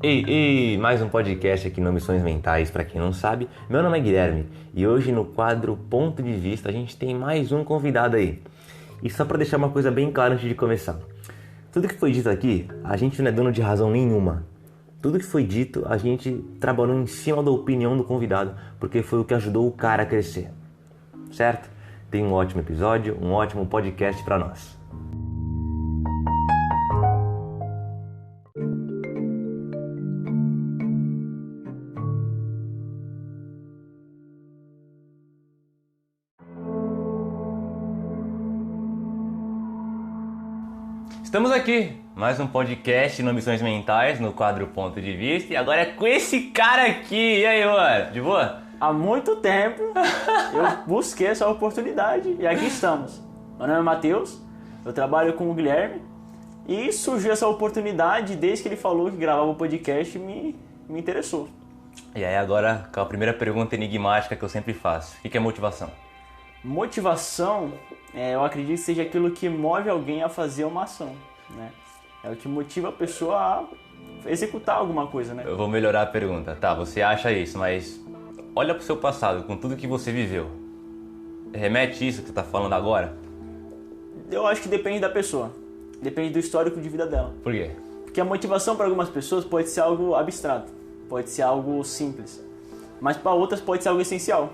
Ei, mais um podcast aqui no Missões Mentais, para quem não sabe. Meu nome é Guilherme e hoje no quadro Ponto de Vista a gente tem mais um convidado aí. E só para deixar uma coisa bem clara antes de começar. Tudo que foi dito aqui, a gente não é dono de razão nenhuma. Tudo que foi dito, a gente trabalhou em cima da opinião do convidado, porque foi o que ajudou o cara a crescer. Certo? Tem um ótimo episódio, um ótimo podcast para nós. Estamos aqui, mais um podcast no Missões Mentais, no quadro Ponto de Vista, e agora é com esse cara aqui. E aí, mano? De boa? Há muito tempo eu busquei essa oportunidade e aqui estamos. Meu nome é Matheus, eu trabalho com o Guilherme e surgiu essa oportunidade desde que ele falou que gravava o podcast me interessou. E aí agora, com a primeira pergunta enigmática que eu sempre faço. O que é motivação? Motivação, eu acredito que seja aquilo que move alguém a fazer uma ação, né? É o que motiva a pessoa a executar alguma coisa, né? Eu vou melhorar a pergunta. Tá, você acha isso, mas olha pro seu passado, com tudo que você viveu. Remete isso que você tá falando agora? Eu acho que depende da pessoa. Depende do histórico de vida dela. Por quê? Porque a motivação para algumas pessoas pode ser algo abstrato, pode ser algo simples, mas para outras pode ser algo essencial.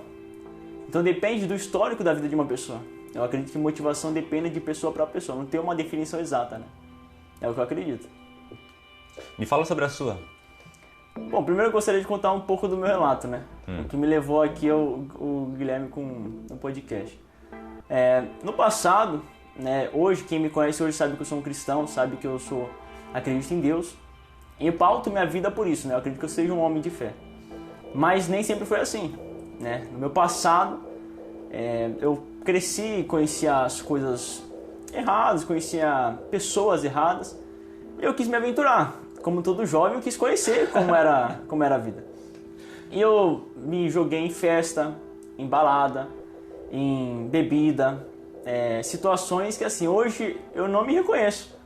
Então depende do histórico da vida de uma pessoa. Eu acredito que motivação depende de pessoa para pessoa, não tem uma definição exata, né? É o que eu acredito. Me fala sobre a sua. Bom, primeiro eu gostaria de contar um pouco do meu relato, né? O que me levou aqui o Guilherme com o podcast. No passado, né, hoje, quem me conhece hoje sabe que eu sou um cristão, sabe que eu acredito em Deus. E eu pauto minha vida por isso, né? Eu acredito que eu seja um homem de fé. Mas nem sempre foi assim, né? No meu passado, eu cresci, conhecia as coisas erradas, conhecia pessoas erradas. E eu quis me aventurar. Como todo jovem, eu quis conhecer como era a vida. E eu me joguei em festa, em balada, em bebida, situações que assim, hoje eu não me reconheço,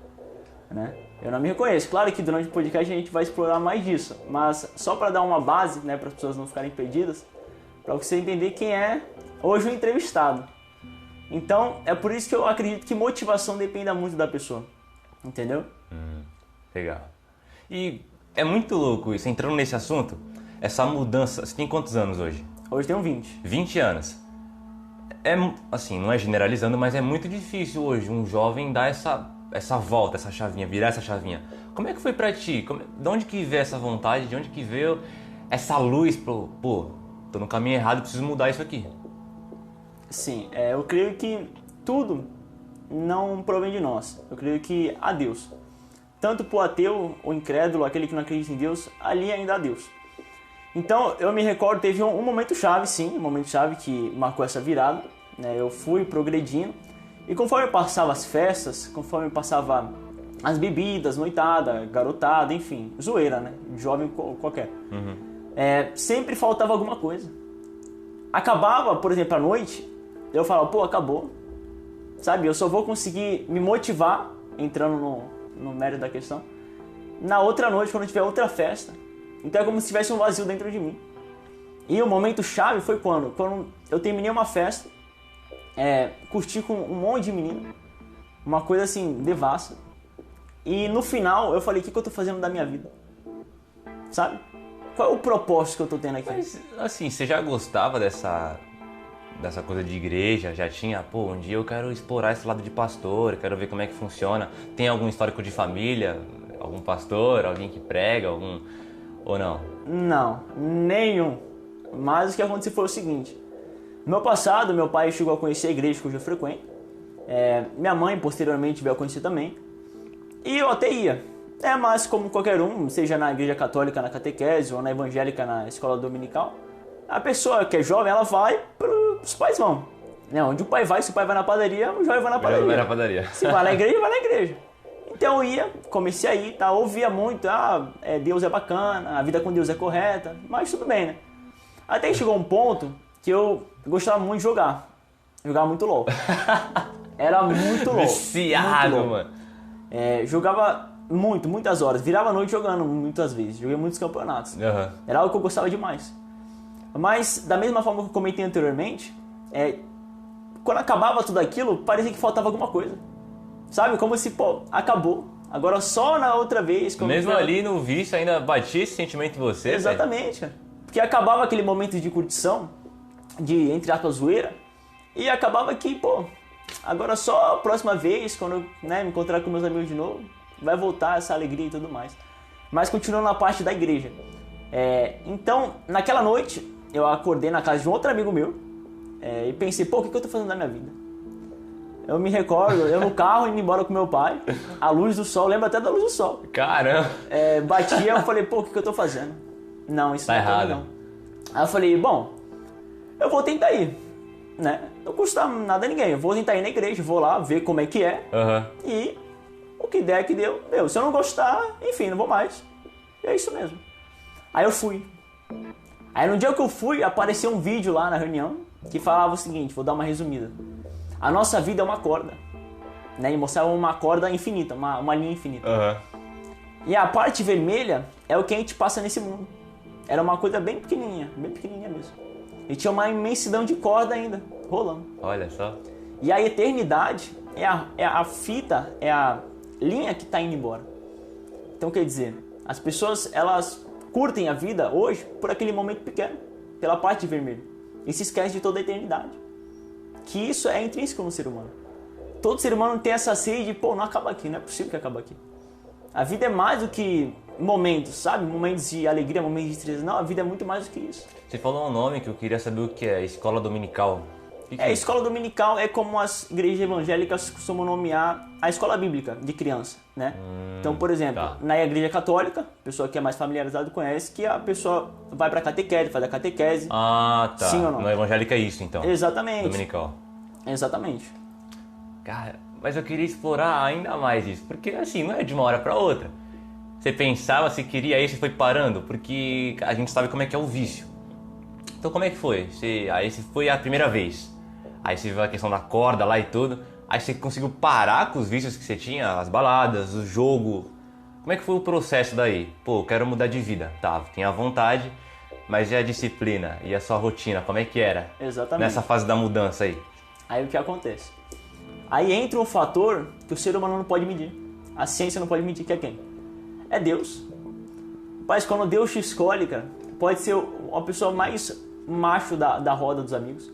né? Eu não me reconheço. Claro que durante o podcast a gente vai explorar mais disso, mas só para dar uma base, né, para as pessoas não ficarem perdidas, para você entender quem é hoje o entrevistado. Então, é por isso que eu acredito que motivação depende muito da pessoa, entendeu? Legal. E é muito louco isso, entrando nesse assunto, essa mudança. Você tem quantos anos hoje? Hoje tenho 20. 20 anos. Assim, não é generalizando, mas é muito difícil hoje um jovem dar essa volta, essa chavinha, virar essa chavinha. Como é que foi pra ti? De onde que veio essa vontade? De onde que veio essa luz pro... Pô, tô no caminho errado, preciso mudar isso aqui. Sim, eu creio que tudo não provém de nós. Eu creio que há Deus. Tanto pro ateu, o incrédulo, aquele que não acredita em Deus, ali ainda há Deus. Então, eu me recordo, teve um momento chave, sim, um momento chave que marcou essa virada, né? Eu fui progredindo, e conforme eu passava as festas, conforme eu passava as bebidas, noitada, garotada, enfim, zoeira, né? Jovem qualquer. Sempre faltava alguma coisa. Acabava, por exemplo, a noite, eu falava, pô, acabou. Sabe, eu só vou conseguir me motivar, entrando no mérito da questão, na outra noite, quando tiver outra festa. Então é como se tivesse um vazio dentro de mim. E o momento chave foi quando eu terminei uma festa, curti com um monte de menino, uma coisa assim, devassa. E no final eu falei, o que eu tô fazendo da minha vida? Sabe? Qual é o propósito que eu tô tendo aqui? Mas, assim, você já gostava dessa coisa de igreja? Já tinha, pô, um dia eu quero explorar esse lado de pastor, quero ver como é que funciona. Tem algum histórico de família? Algum pastor? Alguém que prega? Ou não? Não, nenhum. Mas o que aconteceu foi o seguinte. No meu passado, meu pai chegou a conhecer a igreja que hoje eu frequento. Minha mãe, posteriormente, veio a conhecer também. E eu até ia. Mas como qualquer um, seja na igreja católica, na catequese, ou na evangélica, na escola dominical, a pessoa que é jovem, ela vai os pais vão. Onde o pai vai, se o pai vai na padaria, o jovem vai na padaria. Vai na padaria. Se vai na igreja, vai na igreja. Então eu ia, comecei a ir, tá? Ouvia muito, Deus é bacana, a vida com Deus é correta, mas tudo bem, né? Até que chegou um ponto que eu gostava muito de jogar. Jogava muito LOL. Era muito LOL. Viciado, muito LOL. mano. Jogava muitas horas. Virava a noite jogando muitas vezes. Joguei muitos campeonatos. Uhum. Era algo que eu gostava demais. Mas, da mesma forma que eu comentei anteriormente, quando acabava tudo aquilo, parecia que faltava alguma coisa. Sabe? Como se, acabou. Agora só na outra vez... Mesmo ali no vício ainda batia esse sentimento em você? Exatamente, cara. Porque acabava aquele momento de curtição, de, entre aspas, zoeira, e acabava que, agora só a próxima vez, quando eu me encontrar com meus amigos de novo, vai voltar essa alegria e tudo mais. Mas continuando na parte da igreja. Então, naquela noite, eu acordei na casa de um outro amigo meu e pensei, o que eu tô fazendo da minha vida? Eu me recordo, eu no carro indo embora com meu pai, a luz do sol, lembro até da luz do sol. Caramba! Batia, eu falei, o que eu tô fazendo? Não, isso tá não é errado. Não. Aí eu falei, eu vou tentar ir, né? Não custa nada a ninguém, eu vou tentar ir na igreja, vou lá ver como é que é. Uhum. E o que der que deu. Se eu não gostar, enfim, não vou mais. E é isso mesmo. Aí eu fui. Aí no dia que eu fui, apareceu um vídeo lá na reunião que falava o seguinte, vou dar uma resumida. A nossa vida é uma corda, né? E mostrava uma corda infinita, uma linha infinita. Uhum. E a parte vermelha é o que a gente passa nesse mundo. Era uma coisa bem pequenininha mesmo. E tinha uma imensidão de corda ainda, rolando. Olha só. E a eternidade é a fita, é a linha que está indo embora. Então quer dizer, as pessoas elas curtem a vida hoje por aquele momento pequeno, pela parte vermelha. E se esquecem de toda a eternidade. Que isso é intrínseco no ser humano. Todo ser humano tem essa sede de, não acaba aqui, não é possível que acabe aqui. A vida é mais do que momentos, sabe? Momentos de alegria, momentos de tristeza. Não, a vida é muito mais do que isso. Você falou um nome que eu queria saber o que é, escola dominical. Que é? Escola dominical é como as igrejas evangélicas costumam nomear a escola bíblica de criança, né? Então, por exemplo, na igreja católica, a pessoa que é mais familiarizada conhece que a pessoa vai pra catequese, faz a catequese. Ah, tá. Sim ou não? No evangélico é isso, então. Exatamente. Dominical. Exatamente. Cara, mas eu queria explorar ainda mais isso, porque assim, não é de uma hora pra outra. Você pensava, você queria isso e foi parando, porque a gente sabe como é que é o vício. Então como é que foi? Aí foi a primeira vez. Aí você viu a questão da corda lá e tudo. Aí você conseguiu parar com os vícios que você tinha, as baladas, o jogo. Como é que foi o processo daí? Eu quero mudar de vida. Tá, tinha a vontade, mas e a disciplina? E a sua rotina? Como é que era? Exatamente. Nessa fase da mudança aí? Aí o que acontece? Aí entra um fator que o ser humano não pode medir. A ciência não pode medir, que é quem? É Deus. Mas quando Deus te escolhe, cara, pode ser uma pessoa mais macho da roda dos amigos.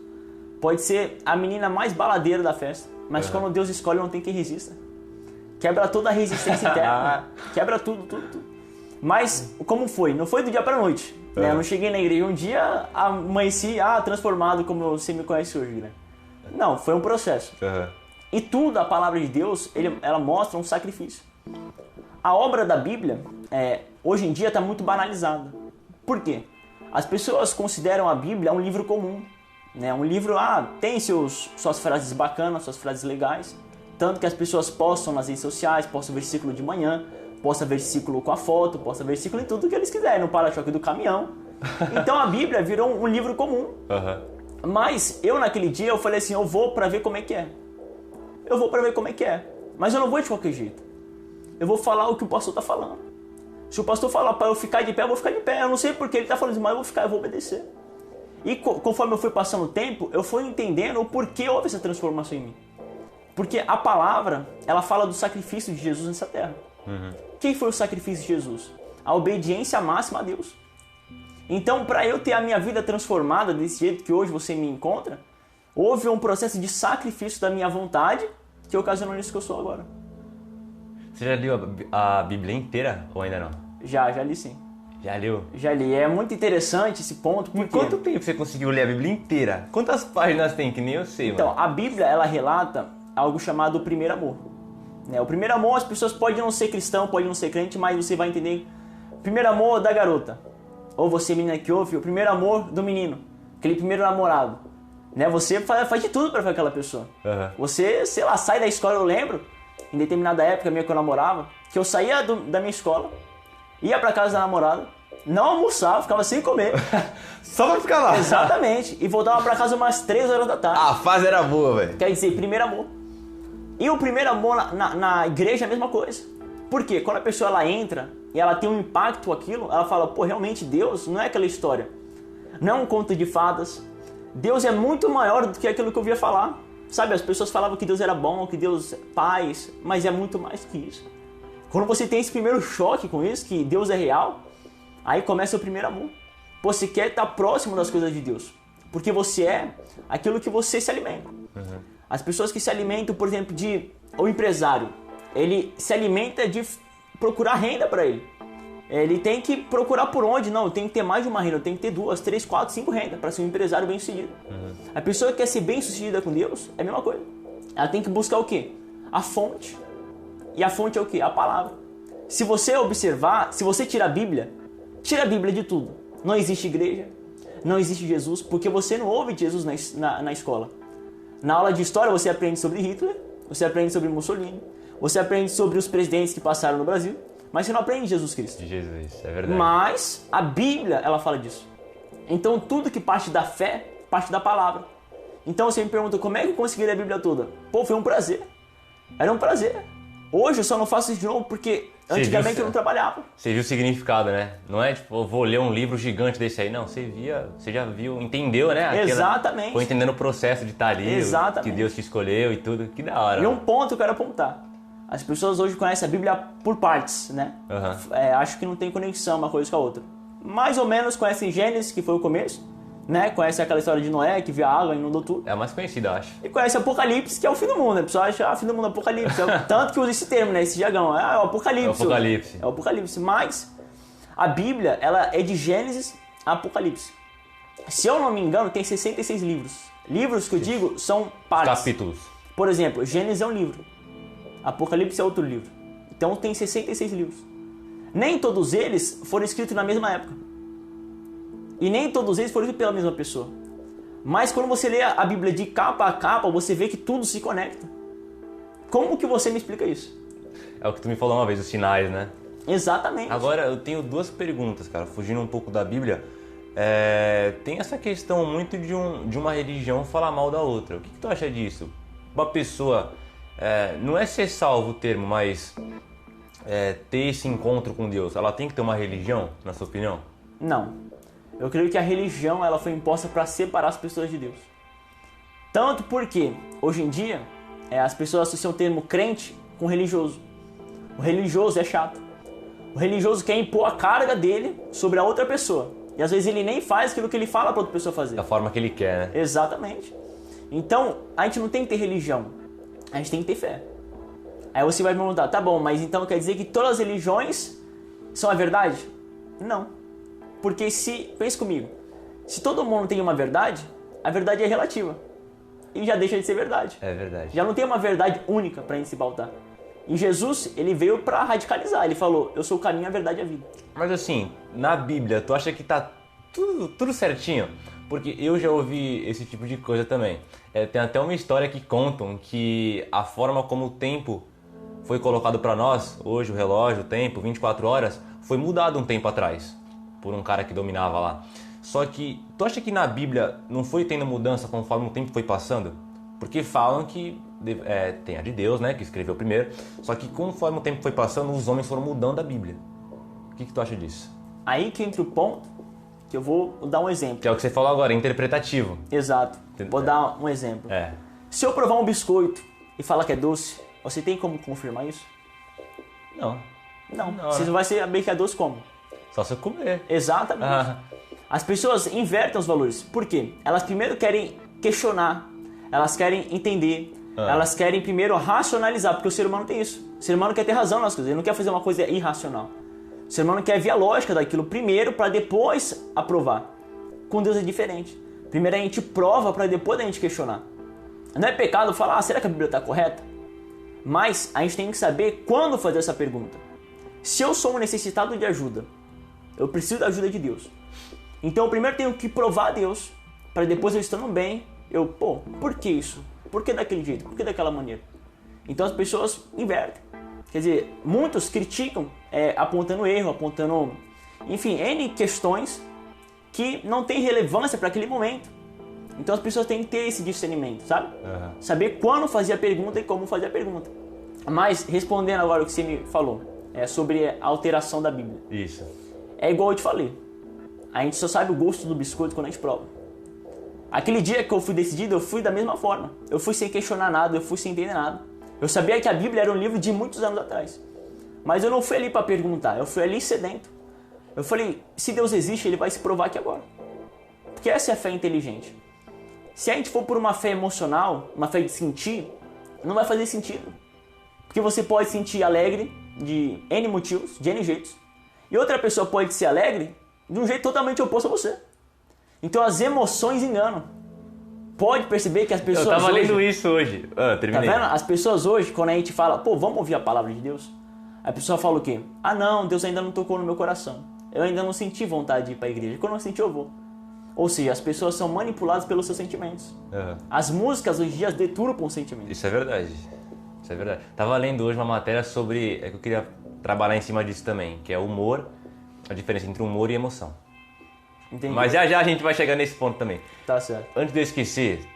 Pode ser a menina mais baladeira da festa. Mas quando Deus escolhe, não tem quem resista. Quebra toda a resistência interna. Quebra tudo. Mas como foi? Não foi do dia pra noite. Né? Eu não cheguei na igreja um dia, amanheci, transformado como você me conhece hoje, né? Não, foi um processo. E tudo, a palavra de Deus, ela mostra um sacrifício. A obra da Bíblia, hoje em dia, está muito banalizada. Por quê? As pessoas consideram a Bíblia um livro comum. Né? Um livro, tem suas frases bacanas, suas frases legais. Tanto que as pessoas postam nas redes sociais, postam versículo de manhã, postam versículo com a foto, postam versículo em tudo que eles quiserem, no para-choque do caminhão. Então a Bíblia virou um livro comum. Mas eu naquele dia, eu falei assim, eu vou para ver como é que é. Eu vou para ver como é que é. Mas eu não vou de qualquer jeito. Eu vou falar o que o pastor está falando. Se o pastor falar para eu ficar de pé, eu vou ficar de pé. Eu não sei porque ele está falando isso, mas eu vou obedecer. E conforme eu fui passando o tempo, eu fui entendendo o porquê houve essa transformação em mim. Porque a palavra, ela fala do sacrifício de Jesus nessa terra. Quem foi o sacrifício de Jesus? A obediência máxima a Deus. Então, para eu ter a minha vida transformada desse jeito que hoje você me encontra, houve um processo de sacrifício da minha vontade que ocasionou isso que eu sou agora. Você já leu a Bíblia inteira ou ainda não? Já li sim. Já leu? Já li. É muito interessante esse ponto. Em quanto tempo você conseguiu ler a Bíblia inteira? Quantas páginas tem? Que nem eu sei, Então, mano. a Bíblia, ela relata algo chamado o primeiro amor. Né? O primeiro amor, as pessoas podem não ser cristão, podem não ser crente, mas você vai entender. O primeiro amor da garota. Ou você, menina que ouve, o primeiro amor do menino. Aquele primeiro namorado. Né? Você faz de tudo pra ficar com aquela pessoa. Você, sei lá, sai da escola, eu lembro, em determinada época minha que eu namorava, que eu saía da minha escola, ia pra casa da namorada, não almoçava, ficava sem comer. Só pra ficar lá. Exatamente. E voltava pra casa umas 3 horas da tarde. A fase era boa, velho. Quer dizer, primeiro amor. E o primeiro amor na igreja é a mesma coisa. Por quê? Quando a pessoa ela entra e ela tem um impacto com aquilo, ela fala, pô, realmente Deus não é aquela história. Não é um conto de fadas. Deus é muito maior do que aquilo que eu via falar. Sabe, as pessoas falavam que Deus era bom, que Deus é paz, mas é muito mais que isso. Quando você tem esse primeiro choque com isso, que Deus é real, aí começa o primeiro amor. Você quer estar próximo das coisas de Deus, porque você é aquilo que você se alimenta. As pessoas que se alimentam, por exemplo, o empresário, ele se alimenta de procurar renda para ele. Ele tem que procurar por onde? Não, tem que ter mais de uma renda, tem que ter 2, 3, 4, 5 rendas para ser um empresário bem sucedido. A pessoa que quer ser bem sucedida com Deus é a mesma coisa. Ela tem que buscar o quê? A fonte. E a fonte é o quê? A palavra. Se você observar, se você tira a Bíblia de tudo. Não existe igreja, não existe Jesus, porque você não ouve Jesus na escola. Na aula de história você aprende sobre Hitler, você aprende sobre Mussolini, você aprende sobre os presidentes que passaram no Brasil, mas você não aprende Jesus Cristo. De Jesus, é verdade. Mas a Bíblia, ela fala disso. Então tudo que parte da fé, parte da palavra. Então você me pergunta, como é que eu consegui ler a Bíblia toda? Pô, foi um prazer. Era um prazer. Hoje eu só não faço isso de novo porque antigamente eu não trabalhava. Você viu o significado, né? Não é tipo, eu vou ler um livro gigante desse aí. Não, você já viu, entendeu, né? Exatamente. Foi entendendo o processo de estar ali, exatamente, que Deus te escolheu e tudo. Que da hora. E um ponto que eu quero apontar. As pessoas hoje conhecem a Bíblia por partes, né? Acho que não tem conexão uma coisa com a outra. Mais ou menos conhecem Gênesis, que foi o começo, né? Conhece aquela história de Noé, que viu a água e inundou tudo. É a mais conhecida, eu acho. E conhece Apocalipse, que é o fim do mundo. A pessoa acha, fim do mundo, Apocalipse. Tanto que usa esse termo, né? Esse jargão. É o Apocalipse. É o Apocalipse. É o Apocalipse. Mas a Bíblia, ela é de Gênesis a Apocalipse. Se eu não me engano, tem 66 livros. Livros que eu digo são partes. Capítulos. Por exemplo, Gênesis é um livro. Apocalipse é outro livro. Então tem 66 livros. Nem todos eles foram escritos na mesma época. E nem todos eles foram escritos pela mesma pessoa. Mas quando você lê a Bíblia de capa a capa, você vê que tudo se conecta. Como que você me explica isso? É o que tu me falou uma vez, os sinais, né? Exatamente. Agora, eu tenho duas perguntas, cara. Fugindo um pouco da Bíblia. Tem essa questão muito de uma religião falar mal da outra. O que tu acha disso? Uma pessoa... não é ser salvo o termo, mas ter esse encontro com Deus. Ela tem que ter uma religião, na sua opinião? Não. Eu creio que a religião ela foi imposta para separar as pessoas de Deus. Tanto porque, hoje em dia, as pessoas associam o termo crente com religioso. O religioso é chato. O religioso quer impor a carga dele sobre a outra pessoa. E às vezes ele nem faz aquilo que ele fala para outra pessoa fazer. Da forma que ele quer, né? Exatamente. Então, a gente não tem que ter religião. A gente tem que ter fé. Aí você vai me perguntar, tá bom, mas então quer dizer que todas as religiões são a verdade? Não. Porque pense comigo, se todo mundo tem uma verdade, a verdade é relativa. E já deixa de ser verdade. É verdade. Já não tem uma verdade única para a gente se pautar. E Jesus, ele veio para radicalizar. Ele falou, eu sou o caminho, a verdade e a vida. Mas assim, na Bíblia, tu acha que tá tudo certinho? Porque eu já ouvi esse tipo de coisa também. Tem até uma história que contam que a forma como o tempo foi colocado para nós, hoje o relógio, o tempo, 24 horas, foi mudado um tempo atrás, por um cara que dominava lá. Só que, tu acha que na Bíblia não foi tendo mudança conforme o tempo foi passando? Porque falam que tem a de Deus, né, que escreveu primeiro, só que conforme o tempo foi passando, os homens foram mudando a Bíblia. O que tu acha disso? Aí que entra o ponto, que eu vou dar um exemplo. Que é o que você falou agora, interpretativo. Exato. Vou dar um exemplo. Se eu provar um biscoito e falar que é doce, você tem como confirmar isso? Não. Não. Você vai saber que é doce como? Só se eu comer. Exatamente. As pessoas invertem os valores. Por quê? Elas primeiro querem questionar, elas querem entender, elas querem primeiro racionalizar, porque o ser humano tem isso. O ser humano quer ter razão nas coisas, ele não quer fazer uma coisa irracional. O ser humano quer ver a lógica daquilo primeiro para depois aprovar. Com Deus é diferente. Primeiro a gente prova para depois a gente questionar. Não é pecado falar, será que a Bíblia está correta? Mas a gente tem que saber quando fazer essa pergunta. Se eu sou um necessitado de ajuda, eu preciso da ajuda de Deus. Então eu primeiro tenho que provar a Deus, para depois eu estando bem, por que isso? Por que daquele jeito? Por que daquela maneira? Então as pessoas invertem. Quer dizer, muitos criticam apontando erro, apontando, enfim, N questões que não têm relevância para aquele momento. Então as pessoas têm que ter esse discernimento, sabe? Saber quando fazer a pergunta e como fazer a pergunta. Mas, respondendo agora o que você me falou, sobre a alteração da Bíblia. Isso. É igual eu te falei. A gente só sabe o gosto do biscoito quando a gente prova. Aquele dia que eu fui decidido, eu fui da mesma forma. Eu fui sem questionar nada, eu fui sem entender nada. Eu sabia que a Bíblia era um livro de muitos anos atrás. Mas eu não fui ali para perguntar, eu fui ali sedento. Eu falei, se Deus existe, Ele vai se provar aqui agora. Porque essa é a fé inteligente. Se a gente for por uma fé emocional, uma fé de sentir, não vai fazer sentido. Porque você pode sentir alegre de N motivos, de N jeitos. E outra pessoa pode ser alegre de um jeito totalmente oposto a você. Então as emoções enganam. Pode perceber que as pessoas Eu tava hoje... lendo isso hoje. Terminei. Tá vendo? As pessoas hoje, quando a gente fala, pô, vamos ouvir a palavra de Deus, a pessoa fala o quê? Ah não, Deus ainda não tocou no meu coração. Eu ainda não senti vontade de ir pra igreja. Quando eu sentir, eu vou. Ou seja, as pessoas são manipuladas pelos seus sentimentos. As músicas hoje em dia deturpam os sentimentos. Isso é verdade. Isso é verdade. Tava lendo hoje uma matéria sobre... É que eu queria trabalhar em cima disso também. Que é humor. A diferença entre humor e emoção. Entendi. Mas já a gente vai chegar nesse ponto também. Tá certo. Antes de eu esquecer,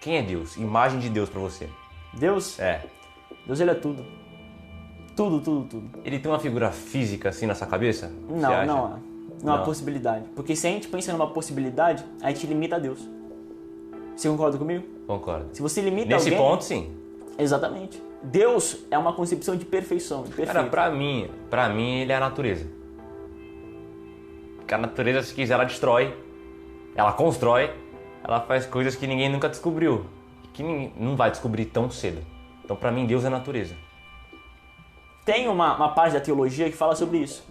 quem é Deus? Imagem de Deus pra você. Deus? Deus, Ele é tudo. Tudo, tudo, tudo. Ele tem uma figura física assim na sua cabeça? Não há possibilidade. Porque se a gente pensa numa possibilidade, a gente limita a Deus. Você concorda comigo? Concordo. Se você limita Nesse alguém... ponto, sim. Exatamente. Deus é uma concepção de perfeição, de perfeito. Cara, pra mim ele é a natureza. Porque a natureza, se quiser, ela destrói, ela constrói, ela faz coisas que ninguém nunca descobriu. Que ninguém não vai descobrir tão cedo. Então, pra mim, Deus é a natureza. Tem uma parte da teologia que fala sobre isso.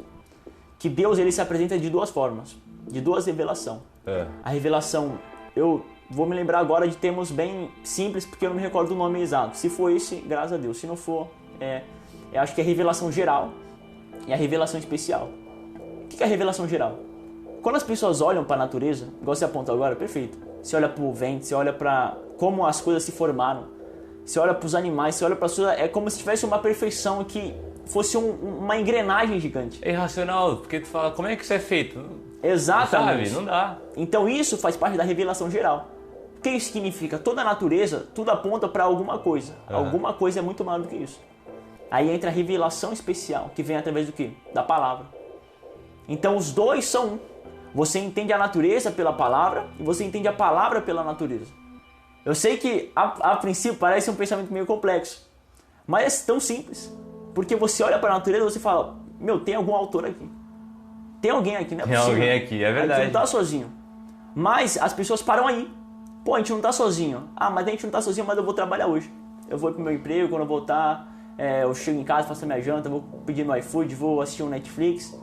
Que Deus, ele se apresenta de duas formas. De duas revelações. A revelação, eu vou me lembrar agora de termos bem simples, porque eu não me recordo do nome exato. Se for esse, graças a Deus. Se não for, eu acho que é a revelação geral e a revelação especial. O que é a revelação geral? Quando as pessoas olham para a natureza, igual você apontou agora, perfeito. Você olha para o vento, você olha para como as coisas se formaram. Você olha para os animais, você olha para as coisas, é como se tivesse uma perfeição que fosse uma engrenagem gigante. É irracional, porque tu fala, como é que isso é feito? Exatamente. Sabe? Não dá. Então isso faz parte da revelação geral. O que isso significa? Toda a natureza, tudo aponta para alguma coisa. Alguma coisa é muito maior do que isso. Aí entra a revelação especial, que vem através do quê? Da palavra. Então os dois são um. Você entende a natureza pela palavra e você entende a palavra pela natureza. Eu sei que a princípio parece um pensamento meio complexo, mas é tão simples. Porque você olha para a natureza e você fala, meu, tem algum autor aqui. Tem alguém aqui, não é possível. Tem alguém aqui, é verdade. A gente não tá sozinho. Mas as pessoas param aí. Pô, a gente não tá sozinho. Ah, mas a gente não tá sozinho, mas eu vou trabalhar hoje. Eu vou pro meu emprego, quando eu voltar, eu chego em casa, faço a minha janta, vou pedir no iFood, vou assistir um Netflix,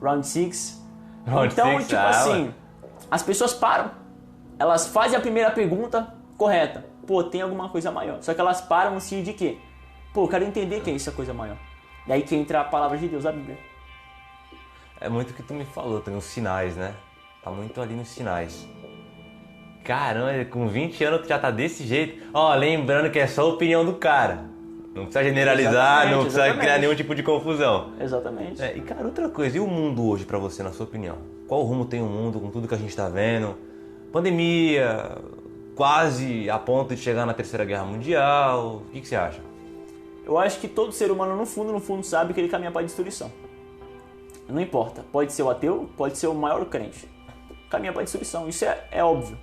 Round 6. Então, tipo assim, as pessoas param. Elas fazem a primeira pergunta correta. Pô, tem alguma coisa maior. Só que elas param no sentido de quê? Pô, eu quero entender que é essa coisa maior. E aí que entra a palavra de Deus, a Bíblia. É muito o que tu me falou, tem os sinais, né? Tá muito ali nos sinais. Caramba, com 20 anos tu já tá desse jeito. Ó, lembrando que é só a opinião do cara. Não precisa generalizar, não precisa criar nenhum tipo de confusão. Exatamente. E cara, outra coisa, e o mundo hoje pra você, na sua opinião? Qual rumo tem o mundo com tudo que a gente tá vendo? Pandemia, quase a ponto de chegar na Terceira Guerra Mundial. O que você acha? Eu acho que todo ser humano, no fundo, sabe que ele caminha para a destruição. Não importa, pode ser o ateu, pode ser o maior crente. Caminha para a destruição, isso é óbvio.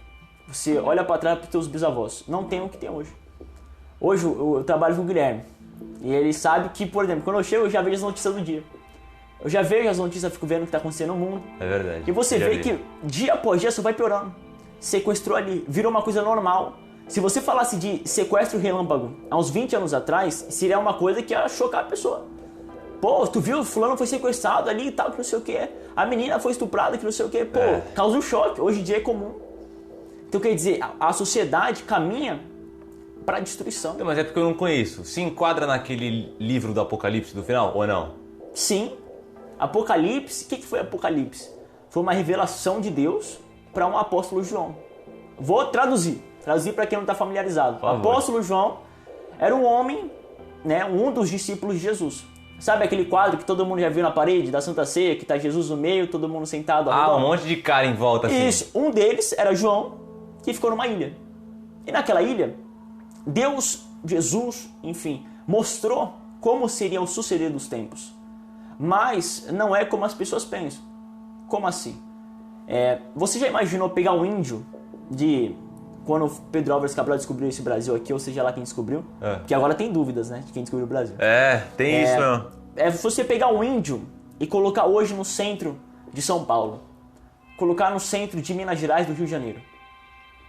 Você olha para trás para os teus bisavós, não tem o que tem hoje. Hoje eu trabalho com o Guilherme, e ele sabe que, por exemplo, quando eu chego eu já vejo as notícias do dia. Eu já vejo as notícias, fico vendo o que está acontecendo no mundo. É verdade. E você vê que dia após dia só vai piorando. Sequestrou ali, virou uma coisa normal. Se você falasse de sequestro relâmpago há uns 20 anos atrás, seria uma coisa que ia chocar a pessoa. Pô, tu viu, fulano foi sequestrado ali e tal, que não sei o que. A menina foi estuprada, que não sei o que. Pô, causa um choque. Hoje em dia é comum. Então quer dizer, a sociedade caminha para a destruição. Mas é porque eu não conheço. Se enquadra naquele livro do Apocalipse do final, ou não? Sim. Apocalipse, o que foi Apocalipse? Foi uma revelação de Deus para um apóstolo João. Vou traduzir para quem não está familiarizado. O apóstolo João era um homem, né, um dos discípulos de Jesus. Sabe aquele quadro que todo mundo já viu na parede da Santa Ceia, que está Jesus no meio, todo mundo sentado ao redor? Um monte de cara em volta assim. Isso, um deles era João, que ficou numa ilha. E naquela ilha, Deus, Jesus, enfim, mostrou como seria o suceder dos tempos. Mas não é como as pessoas pensam. Como assim? Você já imaginou pegar um índio de... Quando Pedro Álvares Cabral descobriu esse Brasil aqui, ou seja lá quem descobriu, porque agora tem dúvidas, né, de quem descobriu o Brasil. Tem isso mesmo. Você pegar um índio e colocar hoje no centro de São Paulo, colocar no centro de Minas Gerais, do Rio de Janeiro.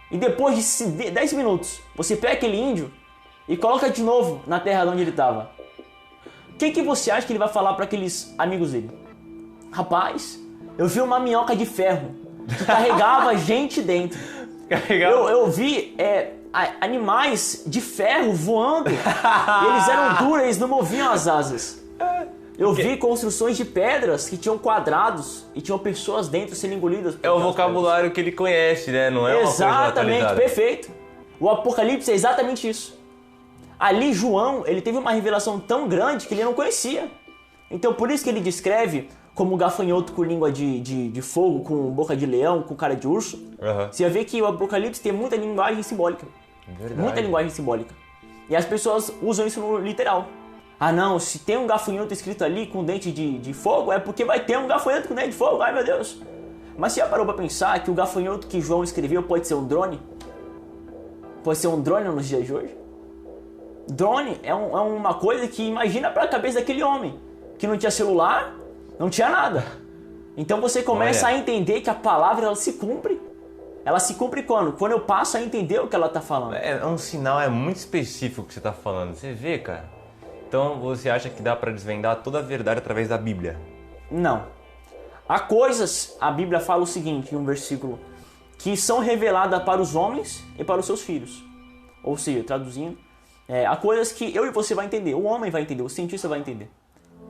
E depois de 10 minutos, você pega aquele índio e coloca de novo na terra onde ele estava. O que você acha que ele vai falar para aqueles amigos dele? Rapaz, eu vi uma minhoca de ferro que carregava gente dentro. Eu vi animais de ferro voando. Eles eram duros, eles não moviam as asas. Eu vi construções de pedras que tinham quadrados e tinham pessoas dentro sendo engolidas. É o vocabulário que ele conhece, né? Não é uma coisa exatamente, perfeito. O Apocalipse é exatamente isso. Ali João, ele teve uma revelação tão grande que ele não conhecia. Então por isso que ele descreve como gafanhoto com língua de fogo, com boca de leão, com cara de urso. Você vai ver que o Apocalipse tem muita linguagem simbólica. Verdade. Muita linguagem simbólica. E as pessoas usam isso no literal. Ah não, se tem um gafanhoto escrito ali com dente de fogo, é porque vai ter um gafanhoto com dente de fogo, ai meu Deus. Mas você já parou pra pensar que o gafanhoto que João escreveu pode ser um drone? Pode ser um drone nos dias de hoje? Drone é uma coisa que imagina pra cabeça daquele homem, que não tinha celular, não tinha nada. Então você começa a entender que a palavra ela se cumpre. Ela se cumpre quando? Quando eu passo a entender o que ela está falando. É um sinal muito específico que você está falando. Você vê, cara? Então você acha que dá para desvendar toda a verdade através da Bíblia? Não. Há coisas, a Bíblia fala o seguinte em um versículo, que são reveladas para os homens e para os seus filhos. Ou seja, traduzindo, há coisas que eu e você vai entender, o homem vai entender, o cientista vai entender.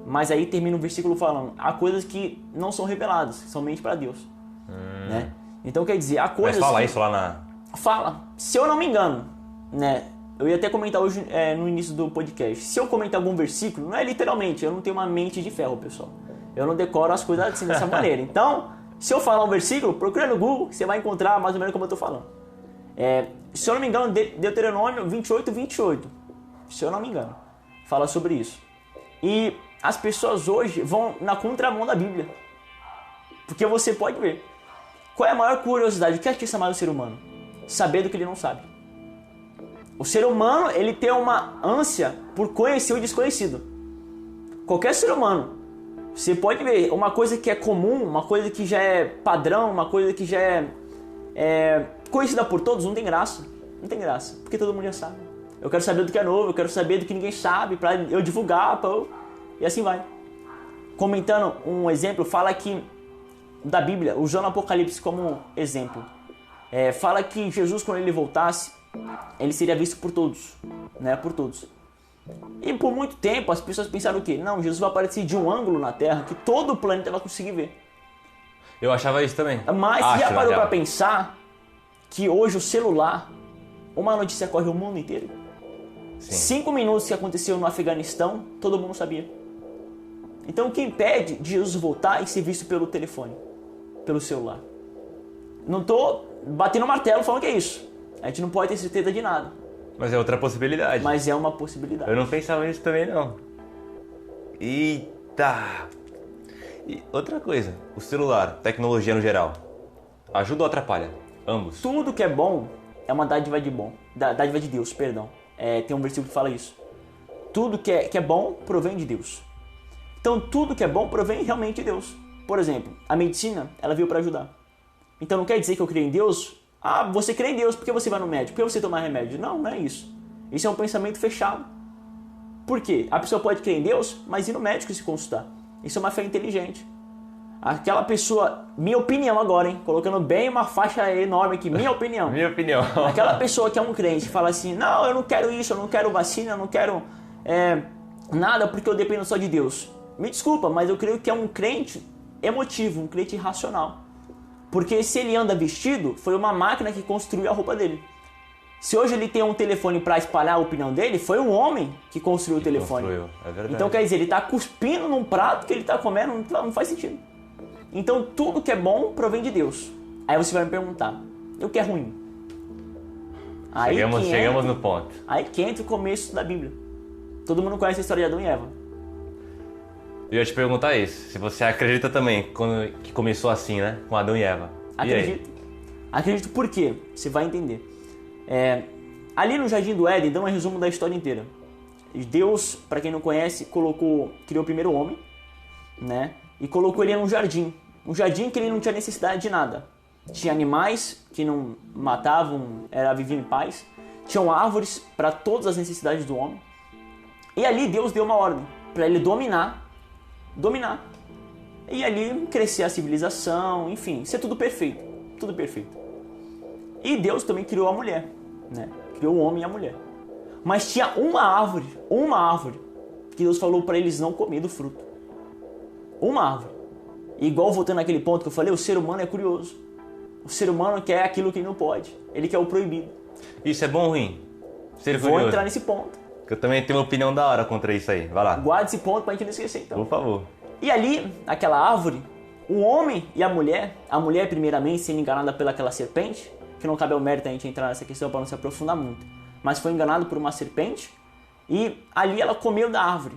Mas aí termina o versículo falando, há coisas que não são reveladas, somente para Deus. Né? Então quer dizer, há coisas... Mas fala que... isso lá na... Fala. Se eu não me engano, né? Eu ia até comentar hoje no início do podcast. Se eu comentar algum versículo, não é literalmente, eu não tenho uma mente de ferro, pessoal. Eu não decoro as coisas assim dessa maneira. Então, se eu falar um versículo, procura no Google, você vai encontrar mais ou menos como eu estou falando. Se eu não me engano, Deuteronômio 28. Se eu não me engano, fala sobre isso. E as pessoas hoje vão na contramão da Bíblia. Porque você pode ver. Qual é a maior curiosidade? O que atiça mais o ser humano? Saber do que ele não sabe. O ser humano, ele tem uma ânsia por conhecer o desconhecido. Qualquer ser humano. Você pode ver uma coisa que é comum, uma coisa que já é padrão, uma coisa que já é conhecida por todos, não tem graça. Não tem graça, porque todo mundo já sabe. Eu quero saber do que é novo, eu quero saber do que ninguém sabe, pra eu divulgar, e assim vai. Comentando um exemplo, fala que da Bíblia, usando o Apocalipse como exemplo, fala que Jesus, quando ele voltasse, ele seria visto por todos, né? Por todos. E por muito tempo as pessoas pensaram o quê? Não, Jesus vai aparecer de um ângulo na Terra que todo o planeta vai conseguir ver. Eu achava isso também. Mas já parou para pensar que hoje o celular, uma notícia corre o mundo inteiro? Sim. 5 minutos que aconteceu no Afeganistão, todo mundo sabia. Então o que impede de Jesus voltar e ser visto pelo telefone, pelo celular? Não tô batendo martelo falando que é isso. A gente não pode ter certeza de nada. Mas é outra possibilidade. Mas é uma possibilidade. Eu não pensava nisso também, não. Eita! E outra coisa, o celular, tecnologia no geral, ajuda ou atrapalha? Ambos. Tudo que é bom é uma dádiva de bom. Dádiva de Deus, perdão. Tem um versículo que fala isso. Tudo que é bom provém de Deus. Então tudo que é bom provém realmente de Deus. Por exemplo, a medicina, ela veio para ajudar. Então não quer dizer que eu creio em Deus. Ah, você crê em Deus, por que você vai no médico? Por que você toma remédio? Não, não é isso. Isso é um pensamento fechado. Por quê? A pessoa pode crer em Deus, mas ir no médico se consultar. Isso é uma fé inteligente. Aquela pessoa, minha opinião agora, hein? Colocando bem uma faixa enorme aqui, minha opinião. Minha opinião. Aquela pessoa que é um crente fala assim, não, eu não quero isso, eu não quero vacina, eu não quero nada porque eu dependo só de Deus. Me desculpa, mas eu creio que é um crente emotivo, um crente irracional. Porque se ele anda vestido, foi uma máquina que construiu a roupa dele. Se hoje ele tem um telefone para espalhar a opinião dele, foi um homem que construiu o telefone. É verdade. Então quer dizer, ele está cuspindo num prato que ele está comendo, não faz sentido. Então tudo que é bom provém de Deus. Aí você vai me perguntar, e o que é ruim? Chegamos no ponto. Aí que entra o começo da Bíblia. Todo mundo conhece a história de Adão e Eva. Eu ia te perguntar isso, se você acredita também que começou assim, né? Com Adão e Eva. Acredito. Acredito por quê? Você vai entender. Ali no Jardim do Éden, dá um resumo da história inteira. Deus, para quem não conhece, criou o primeiro homem, né? E colocou ele num jardim. Um jardim que ele não tinha necessidade de nada. Tinha animais que não matavam, viviam em paz. Tinham árvores para todas as necessidades do homem. E ali Deus deu uma ordem para ele dominar. E ali crescer a civilização, enfim, ser tudo perfeito. Tudo perfeito. E Deus também criou a mulher, né? Criou o homem e a mulher. Mas tinha uma árvore, que Deus falou para eles não comer do fruto. Uma árvore. E igual voltando naquele ponto que eu falei, o ser humano é curioso. O ser humano quer aquilo que ele não pode. Ele quer o proibido. Isso é bom ou ruim? Vou entrar nesse ponto. Eu também tenho uma opinião da hora contra isso aí. Vai lá. Guarde esse ponto pra gente não esquecer, então. Por favor. E ali, aquela árvore, o homem e a mulher primeiramente sendo enganada pelaquela serpente, que não cabe ao mérito a gente entrar nessa questão para não se aprofundar muito, mas foi enganado por uma serpente e ali ela comeu da árvore.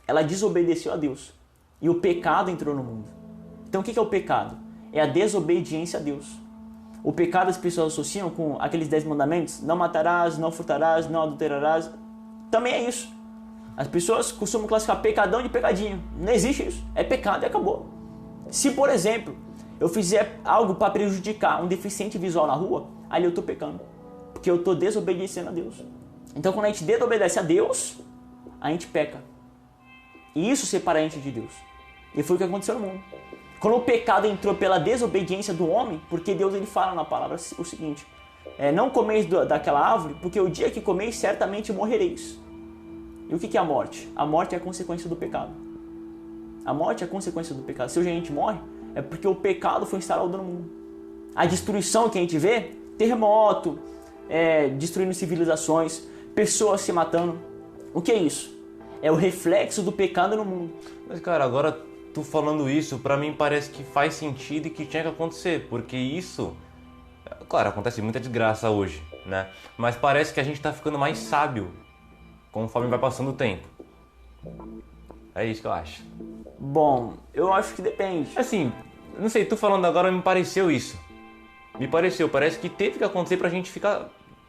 Ela desobedeceu a Deus. E o pecado entrou no mundo. Então o que é o pecado? É a desobediência a Deus. O pecado as pessoas associam com aqueles 10 mandamentos. Não matarás, não furtarás, não adulterarás. Também é isso. As pessoas costumam classificar pecadão de pecadinho. Não existe isso. É pecado e acabou. Se, por exemplo, eu fizer algo para prejudicar um deficiente visual na rua, ali eu estou pecando. Porque eu estou desobedecendo a Deus. Então quando a gente desobedece a Deus, a gente peca. E isso separa a gente de Deus. E foi o que aconteceu no mundo. Quando o pecado entrou pela desobediência do homem, porque Deus ele fala na palavra o seguinte: não comeis daquela árvore, porque o dia que comeis certamente morrereis. E o que é a morte? A morte é a consequência do pecado. A morte é a consequência do pecado. Se hoje a gente morre, é porque o pecado foi instalado no mundo. A destruição que a gente vê, terremoto, destruindo civilizações, pessoas se matando. O que é isso? É o reflexo do pecado no mundo. Mas cara, agora tu falando isso, pra mim parece que faz sentido e que tinha que acontecer, porque isso, claro, acontece muita desgraça hoje, né? Mas parece que a gente tá ficando mais sábio conforme vai passando o tempo. É isso que eu acho. Bom, eu acho que depende. Assim, não sei, tu falando agora me pareceu isso. Parece que teve que acontecer pra gente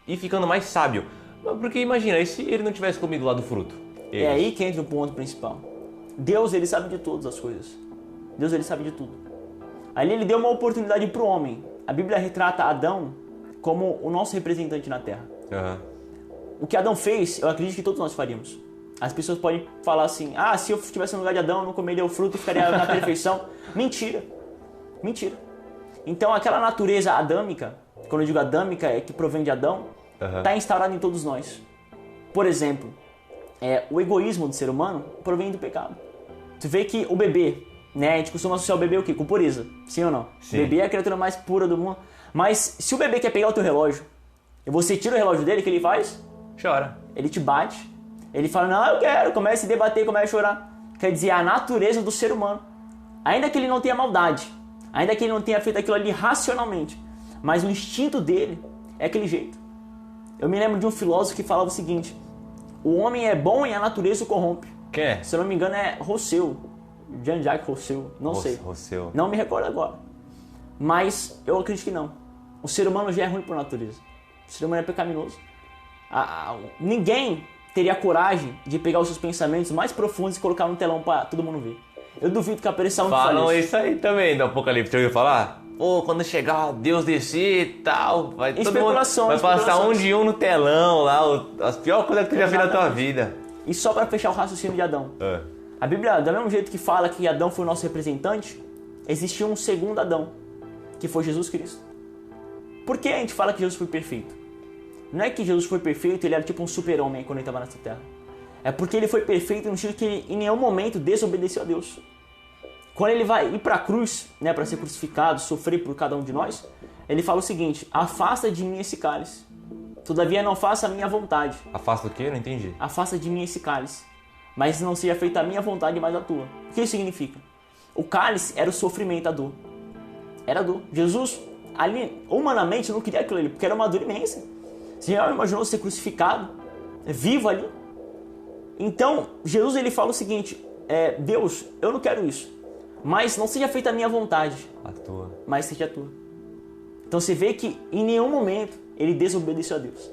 ir ficando mais sábio. Porque imagina, e se ele não tivesse comido lá do fruto? É aí que entra o ponto principal. Deus, ele sabe de todas as coisas. Deus, ele sabe de tudo. Ali ele deu uma oportunidade para o homem. A Bíblia retrata Adão como o nosso representante na terra. O que Adão fez, eu acredito que todos nós faríamos. As pessoas podem falar assim: se eu estivesse no lugar de Adão, eu não comeria o fruto e ficaria na perfeição. Mentira. Mentira. Então aquela natureza adâmica, quando eu digo adâmica, é que provém de Adão, está instaurada em todos nós. Por exemplo, o egoísmo do ser humano provém do pecado. Tu vê que o bebê, né, a gente costuma associar o bebê o quê? Com pureza, sim ou não? Sim. O bebê é a criatura mais pura do mundo. Mas se o bebê quer pegar o teu relógio, e você tira o relógio dele, o que ele faz? Chora. Ele te bate, ele fala: não, eu quero, começa a se debater, começa a chorar. Quer dizer, a natureza do ser humano. Ainda que ele não tenha maldade, ainda que ele não tenha feito aquilo ali racionalmente, mas o instinto dele é aquele jeito. Eu me lembro de um filósofo que falava o seguinte: o homem é bom e a natureza o corrompe. Quem é? Se eu não me engano é Rousseau. Jean-Jacques Rousseau. Não sei. Rousseau. Não me recordo agora. Mas eu acredito que não. O ser humano já é ruim por natureza. O ser humano é pecaminoso. Ninguém teria coragem de pegar os seus pensamentos mais profundos e colocar no telão para todo mundo ver. Eu duvido que apareça um que fale Falam isso aí também do Apocalipse. Você ouviu falar? Quando chegar Deus descer e tal, vai todo mundo vai passar um de um no telão lá, as piores coisas que tu já viu na tua vida. E só para fechar o raciocínio de Adão. A Bíblia, do mesmo jeito que fala que Adão foi o nosso representante, existiu um segundo Adão, que foi Jesus Cristo. Por que a gente fala que Jesus foi perfeito? Não é que Jesus foi perfeito, ele era tipo um super-homem quando ele estava nessa terra. É porque ele foi perfeito no sentido que ele em nenhum momento desobedeceu a Deus. Quando ele vai ir para a cruz, né, para ser crucificado, sofrer por cada um de nós, ele fala o seguinte: afasta de mim esse cálice. Todavia não faça a minha vontade. Afasta o quê? Eu não entendi. Afasta de mim esse cálice. Mas não seja feita a minha vontade, mas a tua. O que isso significa? O cálice era o sofrimento, a dor. Era a dor. Jesus, ali, humanamente, não queria aquilo ali, porque era uma dor imensa. Você já imaginou ser crucificado, vivo ali? Então, Jesus ele fala o seguinte, Deus, eu não quero isso, mas não seja feita a minha vontade, A tua. mas seja a tua. Então você vê que em nenhum momento ele desobedeceu a Deus.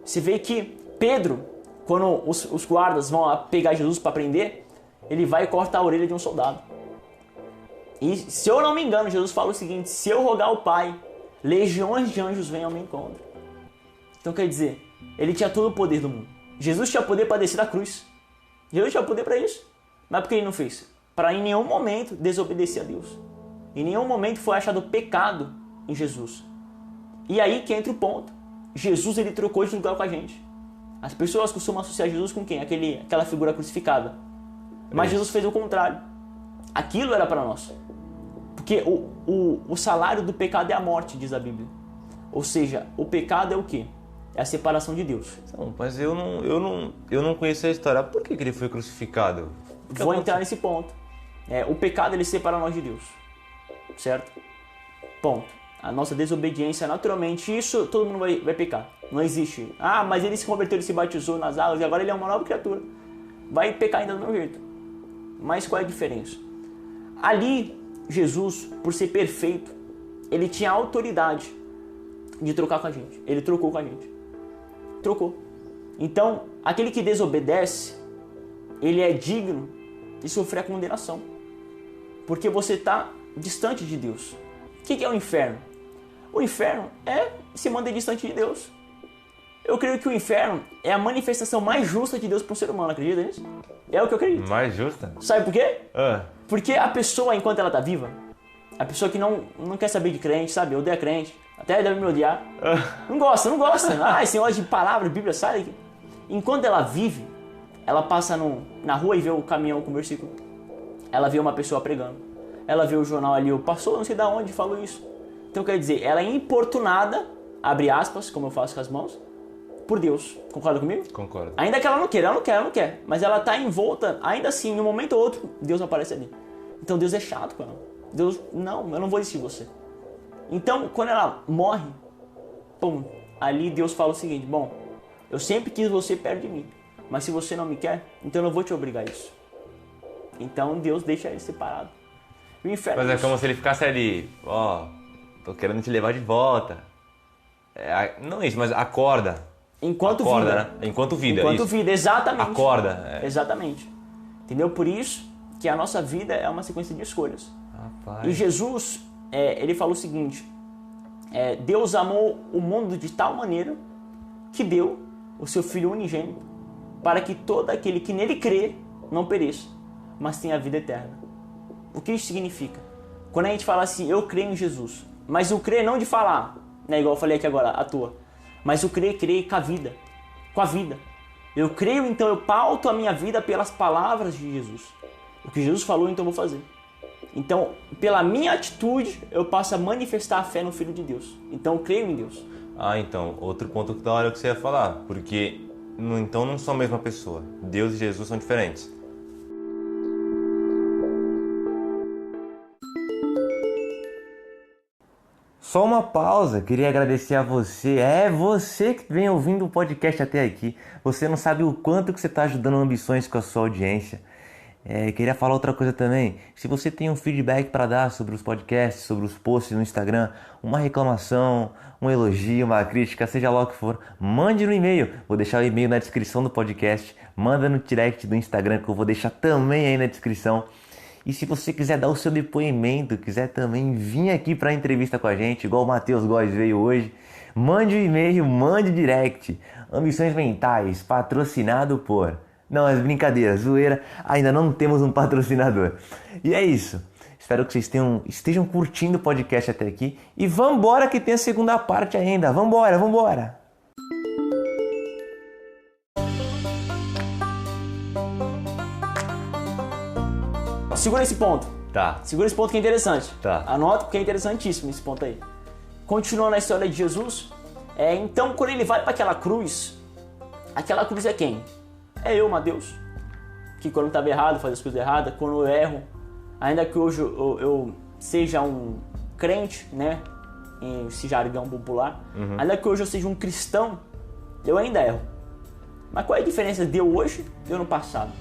Você vê que Pedro, quando os guardas vão pegar Jesus para prender, ele vai e corta a orelha de um soldado. E se eu não me engano, Jesus fala o seguinte, se eu rogar ao Pai, legiões de anjos venham ao meu encontro. Então quer dizer, ele tinha todo o poder do mundo. Jesus tinha poder para descer da cruz. Jesus tinha poder para isso. Mas por que ele não fez? Para em nenhum momento desobedecer a Deus. Em nenhum momento foi achado pecado em Jesus. E aí que entra o ponto. Jesus ele trocou de lugar com a gente. As pessoas costumam associar Jesus com quem? Aquela figura crucificada. Mas Jesus fez o contrário. Aquilo era para nós. Porque o salário do pecado é a morte, diz a Bíblia. Ou seja, o pecado é o quê? É a separação de Deus. Não, mas eu não conheço a história. Por que ele foi crucificado? Vou entrar nesse ponto. O pecado ele separa nós de Deus. Certo? Ponto. A nossa desobediência, naturalmente, isso todo mundo vai pecar. Não existe. Ah, mas ele se converteu, ele se batizou nas águas e agora ele é uma nova criatura. Vai pecar ainda do mesmo jeito. Mas qual é a diferença? Ali, Jesus, por ser perfeito, ele tinha autoridade de trocar com a gente. Ele trocou com a gente. Trocou. Então, aquele que desobedece, ele é digno de sofrer a condenação. Porque você está distante de Deus. O que é o inferno? O inferno é se manter distante de Deus. Eu creio que o inferno é a manifestação mais justa de Deus para um ser humano, acredita nisso? É o que eu acredito. Mais justa? Sabe por quê? Porque a pessoa, enquanto ela está viva, a pessoa que não quer saber de crente, sabe? Odeia crente, até deve me odiar. Não gosta. Ah, esse negócio de palavra, Bíblia, sai daqui. Enquanto ela vive, ela passa na rua e vê o caminhão com o versículo. Ela vê uma pessoa pregando. Ela vê o jornal ali, o pastor não sei de onde falou isso. Então quer dizer, ela é importunada, abre aspas, como eu faço com as mãos, por Deus. Concorda comigo? Concordo. Ainda que ela não quer. Mas ela está envolta, ainda assim, em um momento ou outro, Deus aparece ali. Então Deus é chato com ela. Deus, não, eu não vou existir você. Então, quando ela morre, ali Deus fala o seguinte, bom, eu sempre quis você perto de mim, mas se você não me quer, então eu não vou te obrigar a isso. Então Deus deixa ele separado. O inferno, mas é como se ele ficasse ali, tô querendo te levar de volta. Não isso, mas acorda. Enquanto vida. Né? Enquanto vida. Enquanto isso. vida, exatamente. Acorda. Exatamente. Entendeu? Por isso que a nossa vida é uma sequência de escolhas. Rapaz. E Jesus, ele falou o seguinte, Deus amou o mundo de tal maneira que deu o seu Filho unigênito para que todo aquele que nele crê não pereça, mas tenha a vida eterna. O que isso significa? Quando a gente fala assim, eu creio em Jesus, mas o crer não de falar, né, igual eu falei aqui agora, à toa, mas o crer com a vida, Eu creio, então eu pauto a minha vida pelas palavras de Jesus. O que Jesus falou, então eu vou fazer. Então, pela minha atitude, eu passo a manifestar a fé no Filho de Deus. Então, eu creio em Deus. Então, outro ponto que da hora que você ia falar, porque então não são a mesma pessoa. Deus e Jesus são diferentes. Só uma pausa, queria agradecer a você, você que vem ouvindo o podcast até aqui. Você não sabe o quanto que você está ajudando Ambições com a sua audiência. Queria falar outra coisa também, se você tem um feedback para dar sobre os podcasts, sobre os posts no Instagram, uma reclamação, um elogio, uma crítica, seja lá o que for, mande no e-mail, vou deixar o e-mail na descrição do podcast, manda no direct do Instagram que eu vou deixar também aí na descrição. E se você quiser dar o seu depoimento, quiser também vir aqui para a entrevista com a gente, igual o Matheus Góes veio hoje, mande o e-mail, mande o direct. Ambições Mentais, patrocinado por... Não, é brincadeira, zoeira, ainda não temos um patrocinador. E é isso. Espero que vocês estejam curtindo o podcast até aqui. E vambora que tem a segunda parte ainda. Vambora. Segura esse ponto. Tá. Segura esse ponto que é interessante. Tá. Anota porque é interessantíssimo esse ponto aí. Continuando a história de Jesus, então quando ele vai para aquela cruz é quem? É eu, Mateus, que quando estava errado, fazia as coisas erradas, quando eu erro, ainda que hoje eu seja um crente, né, em esse jargão popular, ainda que hoje eu seja um cristão, eu ainda erro. Mas qual é a diferença de eu hoje e eu no passado?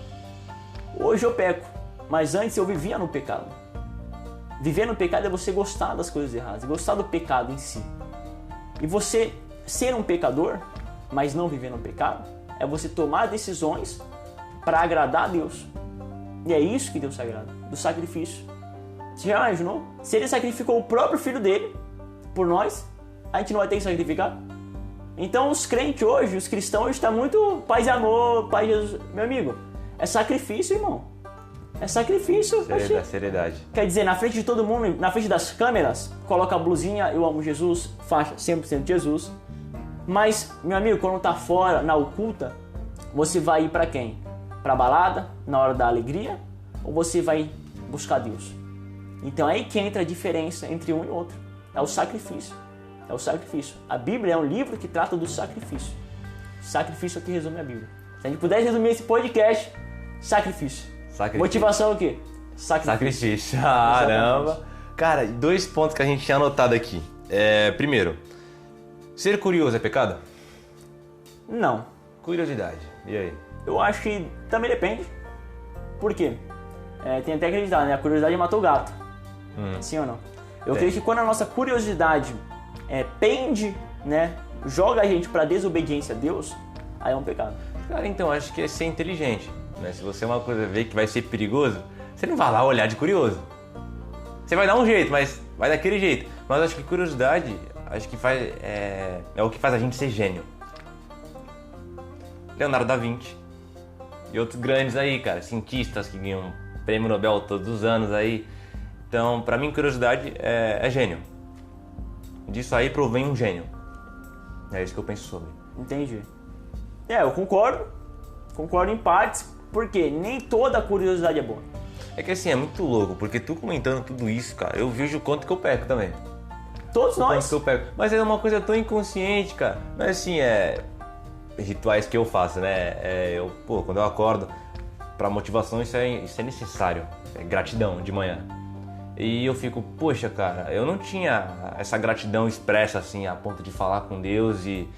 Hoje eu peco, mas antes eu vivia no pecado. Viver no pecado é você gostar das coisas erradas, gostar do pecado em si. E você ser um pecador, mas não viver no pecado, é você tomar decisões para agradar a Deus. E é isso que Deus se agrada, do sacrifício. Você já imaginou? Se ele sacrificou o próprio filho dele por nós, a gente não vai ter que sacrificar? Então os crentes hoje, os cristãos, estão muito paz e amor, paz de Jesus. Meu amigo, é sacrifício, irmão. É sacrifício. Seriedade. Quer dizer, na frente de todo mundo, na frente das câmeras, coloca a blusinha, eu amo Jesus, faixa 100% de Jesus. Mas, meu amigo, quando tá fora, na oculta, você vai ir pra quem? Pra balada, na hora da alegria? Ou você vai buscar Deus? Então é aí que entra a diferença entre um e outro. É o sacrifício. É o sacrifício. A Bíblia é um livro que trata do sacrifício. Sacrifício é o que resume a Bíblia. Se a gente pudesse resumir esse podcast, sacrifício. Motivação é o quê? Sacrifício. Caramba. Cara, 2 pontos que a gente tinha anotado aqui. Primeiro, ser curioso é pecado? Não. Curiosidade. E aí? Eu acho que também depende. Por quê? Tem até que acreditar, né? A curiosidade matou o gato. Sim ou não? Eu creio que quando a nossa curiosidade pende, né? Joga a gente pra desobediência a Deus, aí é um pecado. Cara, então acho que é ser inteligente. Né? Se você uma coisa vê que vai ser perigoso, você não vai lá olhar de curioso. Você vai dar um jeito, mas vai daquele jeito. Mas acho que curiosidade, acho que é o que faz a gente ser gênio. Leonardo da Vinci e outros grandes aí, cara, cientistas que ganham prêmio Nobel todos os anos aí. Então, pra mim, curiosidade é gênio. Disso aí provém um gênio. É isso que eu penso sobre. Entendi. Eu concordo. Concordo em partes, porque nem toda curiosidade é boa. É que assim, é muito louco, porque tu comentando tudo isso, cara, eu vejo o quanto que eu peco também. Todos nós. Que eu peco. Mas é uma coisa tão inconsciente, cara. Mas assim, rituais que eu faço, né? Quando eu acordo, pra motivação isso é necessário. É gratidão de manhã. E eu fico, poxa, cara, eu não tinha essa gratidão expressa assim, a ponto de falar com Deus e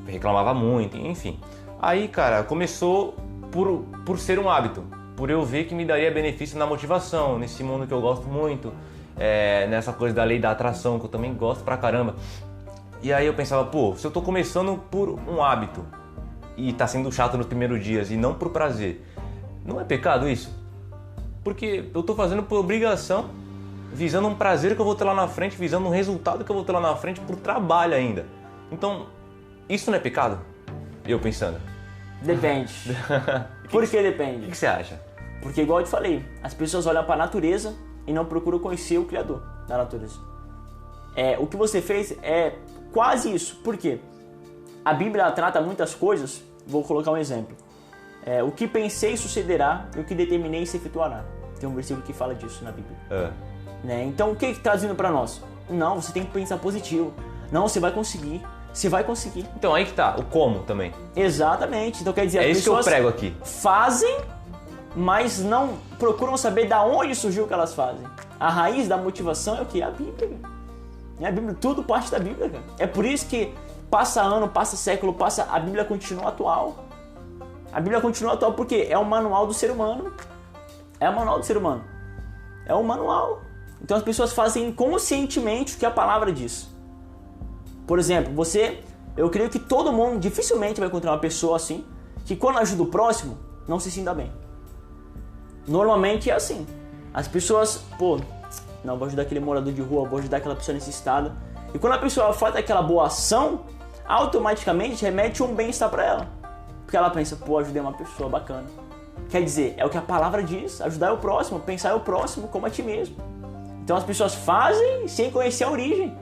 reclamava muito, enfim. Aí, cara, começou por ser um hábito, por eu ver que me daria benefício na motivação, nesse mundo que eu gosto muito, nessa coisa da lei da atração, que eu também gosto pra caramba. E aí eu pensava, se eu tô começando por um hábito e tá sendo chato nos primeiros dias e não por prazer, não é pecado isso? Porque eu tô fazendo por obrigação, visando um prazer que eu vou ter lá na frente, visando um resultado que eu vou ter lá na frente por trabalho ainda. Então, isso não é pecado? Eu pensando. Depende. Por que depende? O que você acha? Porque, igual eu te falei, as pessoas olham para a natureza e não procuram conhecer o Criador da natureza. O que você fez é quase isso. Por quê? A Bíblia trata muitas coisas. Vou colocar um exemplo. O que pensei sucederá e o que determinei se efetuará. Tem um versículo que fala disso na Bíblia. Então, o que está dizendo para nós? Não, você tem que pensar positivo. Não, você vai conseguir. Você vai conseguir. Então, aí que tá, o como também. Exatamente. Então, quer dizer, as pessoas que eu prego aqui. Fazem, mas não procuram saber da onde surgiu o que elas fazem. A raiz da motivação é o que? A Bíblia. A Bíblia, tudo parte da Bíblia, cara. É por isso que passa ano, passa século, a Bíblia continua atual. A Bíblia continua atual porque é o manual do ser humano. É o manual do ser humano. É o manual. Então as pessoas fazem inconscientemente o que a palavra diz. Por exemplo, eu creio que todo mundo dificilmente vai encontrar uma pessoa assim, que quando ajuda o próximo, não se sinta bem. Normalmente é assim. As pessoas, não, vou ajudar aquele morador de rua, vou ajudar aquela pessoa necessitada. E quando a pessoa faz aquela boa ação, automaticamente remete um bem-estar para ela. Porque ela pensa, ajudei uma pessoa bacana. Quer dizer, é o que a palavra diz, ajudar o próximo, pensar o próximo como a ti mesmo. Então as pessoas fazem sem conhecer a origem.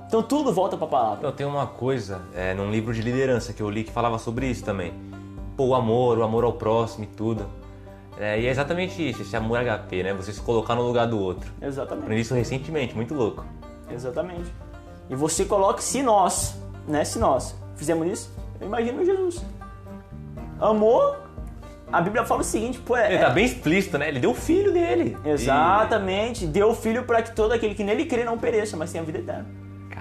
Então tudo volta para a palavra. Eu tenho uma coisa, num livro de liderança que eu li que falava sobre isso também. O amor ao próximo e tudo. E é exatamente isso, esse amor HP, né? Você se colocar no lugar do outro. Exatamente. Aprendi isso recentemente, muito louco. Exatamente. E você coloca, se nós fizemos isso, eu imagino Jesus. Amor, a Bíblia fala o seguinte, ele tá bem explícito, né? Ele deu o filho dele. Exatamente, deu o filho para que todo aquele que nele crê não pereça, mas tenha vida eterna.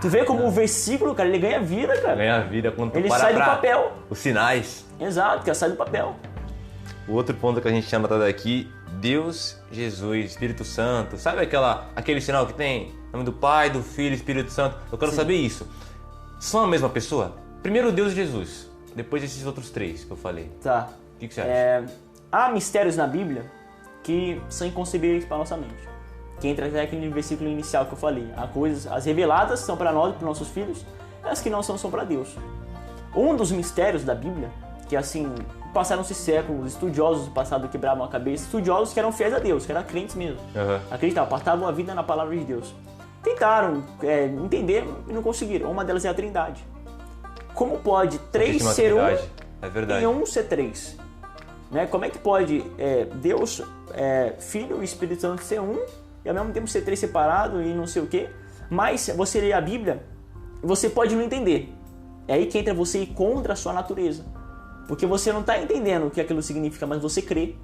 Tu vê como o versículo, cara, ele ganha vida, cara. Ganha vida quando tu Ele para sai do pra papel. os sinais. Exato, que sai do papel. O outro ponto que a gente chama aqui, Deus, Jesus, Espírito Santo. Sabe aquele sinal que tem? Nome do Pai, do Filho, Espírito Santo. Eu quero saber isso. São a mesma pessoa? Primeiro Deus e Jesus. Depois esses outros três que eu falei. Tá. O que você acha? Há mistérios na Bíblia que são inconcebíveis para a nossa mente. Que entra até aquele versículo inicial que eu falei. Há coisas, as reveladas são para nós e para nossos filhos, e as que não são para Deus. Um dos mistérios da Bíblia, que assim, passaram-se séculos, estudiosos do passado quebravam a cabeça, estudiosos que eram fiéis a Deus, que eram crentes mesmo. Acreditavam, passavam a vida na palavra de Deus. Tentaram entender e não conseguiram. Uma delas é a Trindade. Como pode três ser um É verdade. e um ser três? Né? Como é que pode Deus, Filho e Espírito Santo ser um e ao mesmo tempo ser três separados e não sei o quê? Mas você lê a Bíblia, você pode não entender. É aí que entra você ir contra a sua natureza. Porque você não está entendendo o que aquilo significa, mas você crê.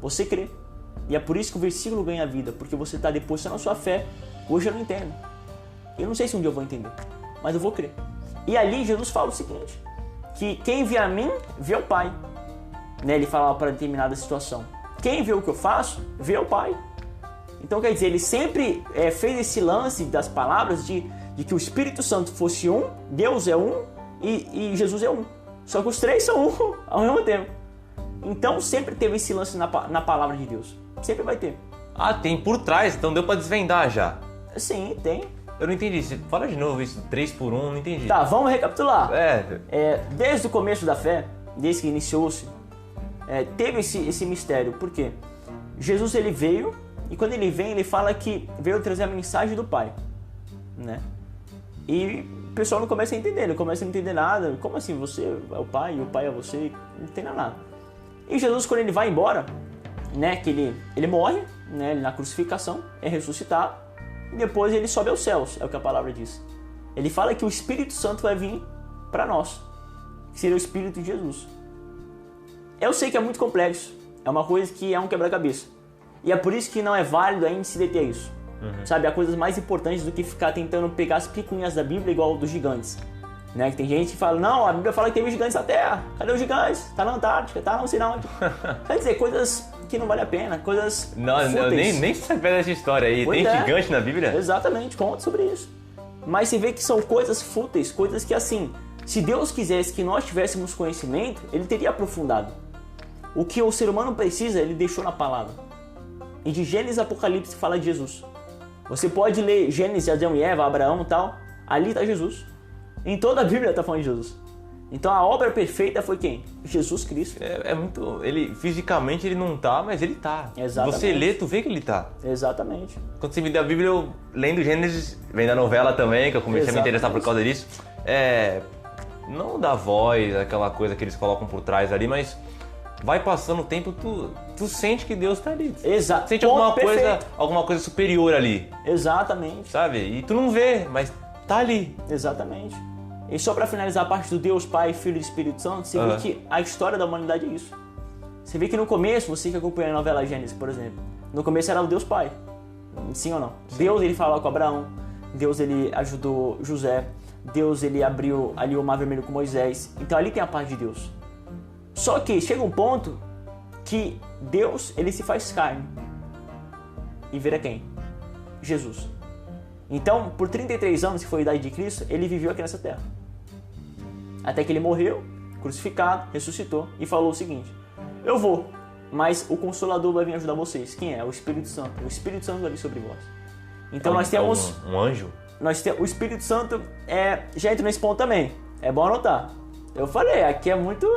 Você crê. E é por isso que o versículo ganha vida, porque você está depositando a sua fé. Hoje eu não entendo. Eu não sei se um dia eu vou entender, mas eu vou crer. E ali Jesus fala o seguinte, que quem vê a mim, vê o Pai. Né? Ele falava para determinada situação. Quem vê o que eu faço, vê o Pai. Então quer dizer, ele sempre fez esse lance das palavras de que o Espírito Santo fosse um, Deus é um e Jesus é um. Só que os três são um ao mesmo tempo. Então sempre teve esse lance na palavra de Deus. Sempre vai ter. Ah, tem por trás, então deu pra desvendar já. Sim, tem. Eu não entendi. Fala de novo isso, 3 por 1, não entendi. Tá, vamos recapitular. É. Desde o começo da fé, desde que iniciou-se, teve esse mistério. Por quê? Jesus ele veio, e quando ele vem, ele fala que veio trazer a mensagem do Pai. Né? E o pessoal não começa a entender, não começa a não entender nada. Como assim, você é o Pai e o Pai é você? Não entende nada. E Jesus, quando ele vai embora, né, que ele morre, né, na crucificação, é ressuscitado, e depois ele sobe aos céus, é o que a palavra diz. Ele fala que o Espírito Santo vai vir para nós, que seria o Espírito de Jesus. Eu sei que é muito complexo, é uma coisa que é um quebra-cabeça. E é por isso que não é válido ainda se deter a isso. Sabe, há coisas mais importantes do que ficar tentando pegar as picuinhas da Bíblia igual dos gigantes. Né? Que tem gente que fala, não, a Bíblia fala que teve gigantes na Terra. Cadê os gigantes? Tá na Antártica, tá não sei não. Quer dizer, coisas que não vale a pena, coisas Não, eu nem sabia dessa história aí. Pois tem gigante na Bíblia? Exatamente, conta sobre isso. Mas você vê que são coisas fúteis, coisas que assim, se Deus quisesse que nós tivéssemos conhecimento, Ele teria aprofundado. O que o ser humano precisa, Ele deixou na palavra. E de Gênesis e Apocalipse fala de Jesus. Você pode ler Gênesis, Adão e Eva, Abraão e tal, ali está Jesus. Em toda a Bíblia está falando de Jesus. Então a obra perfeita foi quem? Jesus Cristo. É muito... Fisicamente ele não tá, mas ele tá. Exatamente. Você lê, tu vê que ele tá. Exatamente. Quando você me deu a Bíblia, eu lendo Gênesis, vem da novela também, que eu comecei a me interessar por causa disso. Não da voz, aquela coisa que eles colocam por trás ali, mas vai passando o tempo, tu sente que Deus tá ali. Exato. Sente alguma coisa superior ali. Exatamente. Sabe? E tu não vê, mas tá ali. Exatamente. E só para finalizar a parte do Deus, Pai, Filho e Espírito Santo, você vê que a história da humanidade é isso. Você vê que no começo, você que acompanha a novela Gênesis, por exemplo, no começo era o Deus Pai. Sim ou não? Sim. Deus, ele falava com Abraão. Deus, ele ajudou José. Deus, ele abriu ali o Mar Vermelho com Moisés. Então ali tem a parte de Deus. Só que chega um ponto que Deus, ele se faz carne. E vira quem? Jesus. Então, por 33 anos, que foi a idade de Cristo, ele viveu aqui nessa terra. Até que ele morreu, crucificado, ressuscitou e falou o seguinte: eu vou, mas o Consolador vai vir ajudar vocês. Quem é? O Espírito Santo. O Espírito Santo vai vir sobre vós. Então nós temos... Um anjo? O Espírito Santo já entra nesse ponto também. É bom anotar. Eu falei, aqui é muito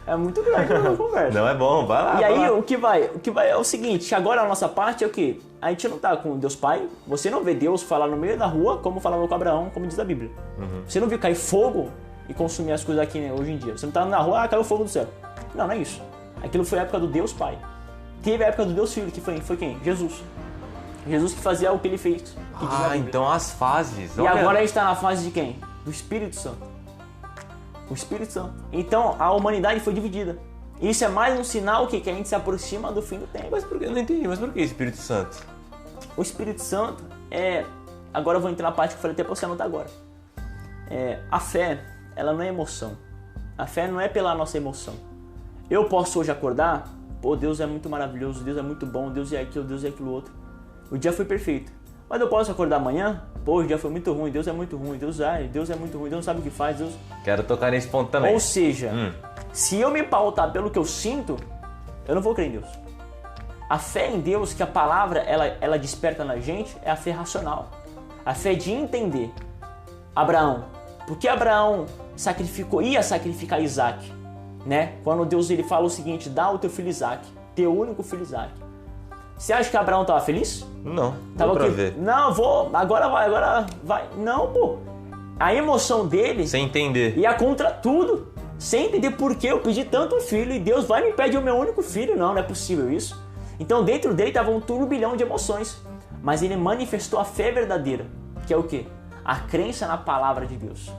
grande a conversa. Não é bom, vai lá. E aí, o que vai é o seguinte, agora a nossa parte é o quê? A gente não tá com Deus Pai, você não vê Deus falar no meio da rua, como falava com Abraão, como diz a Bíblia. Você não viu cair fogo e consumir as coisas aqui, né, hoje em dia. Você não tá na rua, caiu fogo do céu. Não é isso. Aquilo foi a época do Deus Pai. Teve a época do Deus Filho, que foi quem? Jesus. Jesus que fazia o que ele fez. Então as fases. E agora a gente tá na fase de quem? Do Espírito Santo. O Espírito Santo. Então a humanidade foi dividida. Isso é mais um sinal que a gente se aproxima do fim do tempo. Mas por que? Eu não entendi, mas por que Espírito Santo? O Espírito Santo agora eu vou entrar na parte que eu falei até pra você anotar agora. A fé, ela não é emoção. A fé não é pela nossa emoção. Eu posso hoje acordar, pô, Deus é muito maravilhoso, Deus é muito bom, Deus é aquilo, Deus é aquilo outro. O dia foi perfeito. Mas eu posso acordar amanhã, pô, o dia foi muito ruim, Deus é muito ruim, Deus é muito ruim, Deus não sabe o que faz, Deus... Quero tocar nesse ponto também. Ou seja, se eu me pautar pelo que eu sinto, eu não vou crer em Deus. A fé em Deus, que a palavra ela desperta na gente, é a fé racional. A fé de entender. Abraão. Por que Abraão ia sacrificar Isaac? Né? Quando Deus ele fala o seguinte, dá o teu filho Isaac, teu único filho Isaac. Você acha que Abraão estava feliz? Não, tava pra ver. Não, agora vai. Não, pô. A emoção dele... Sem entender. Ia contra tudo. Sem entender por que eu pedi tanto um filho e Deus vai me pedir o meu único filho. Não é possível isso. Então dentro dele estava um turbilhão de emoções. Mas ele manifestou a fé verdadeira. Que é o quê? A crença na palavra de Deus.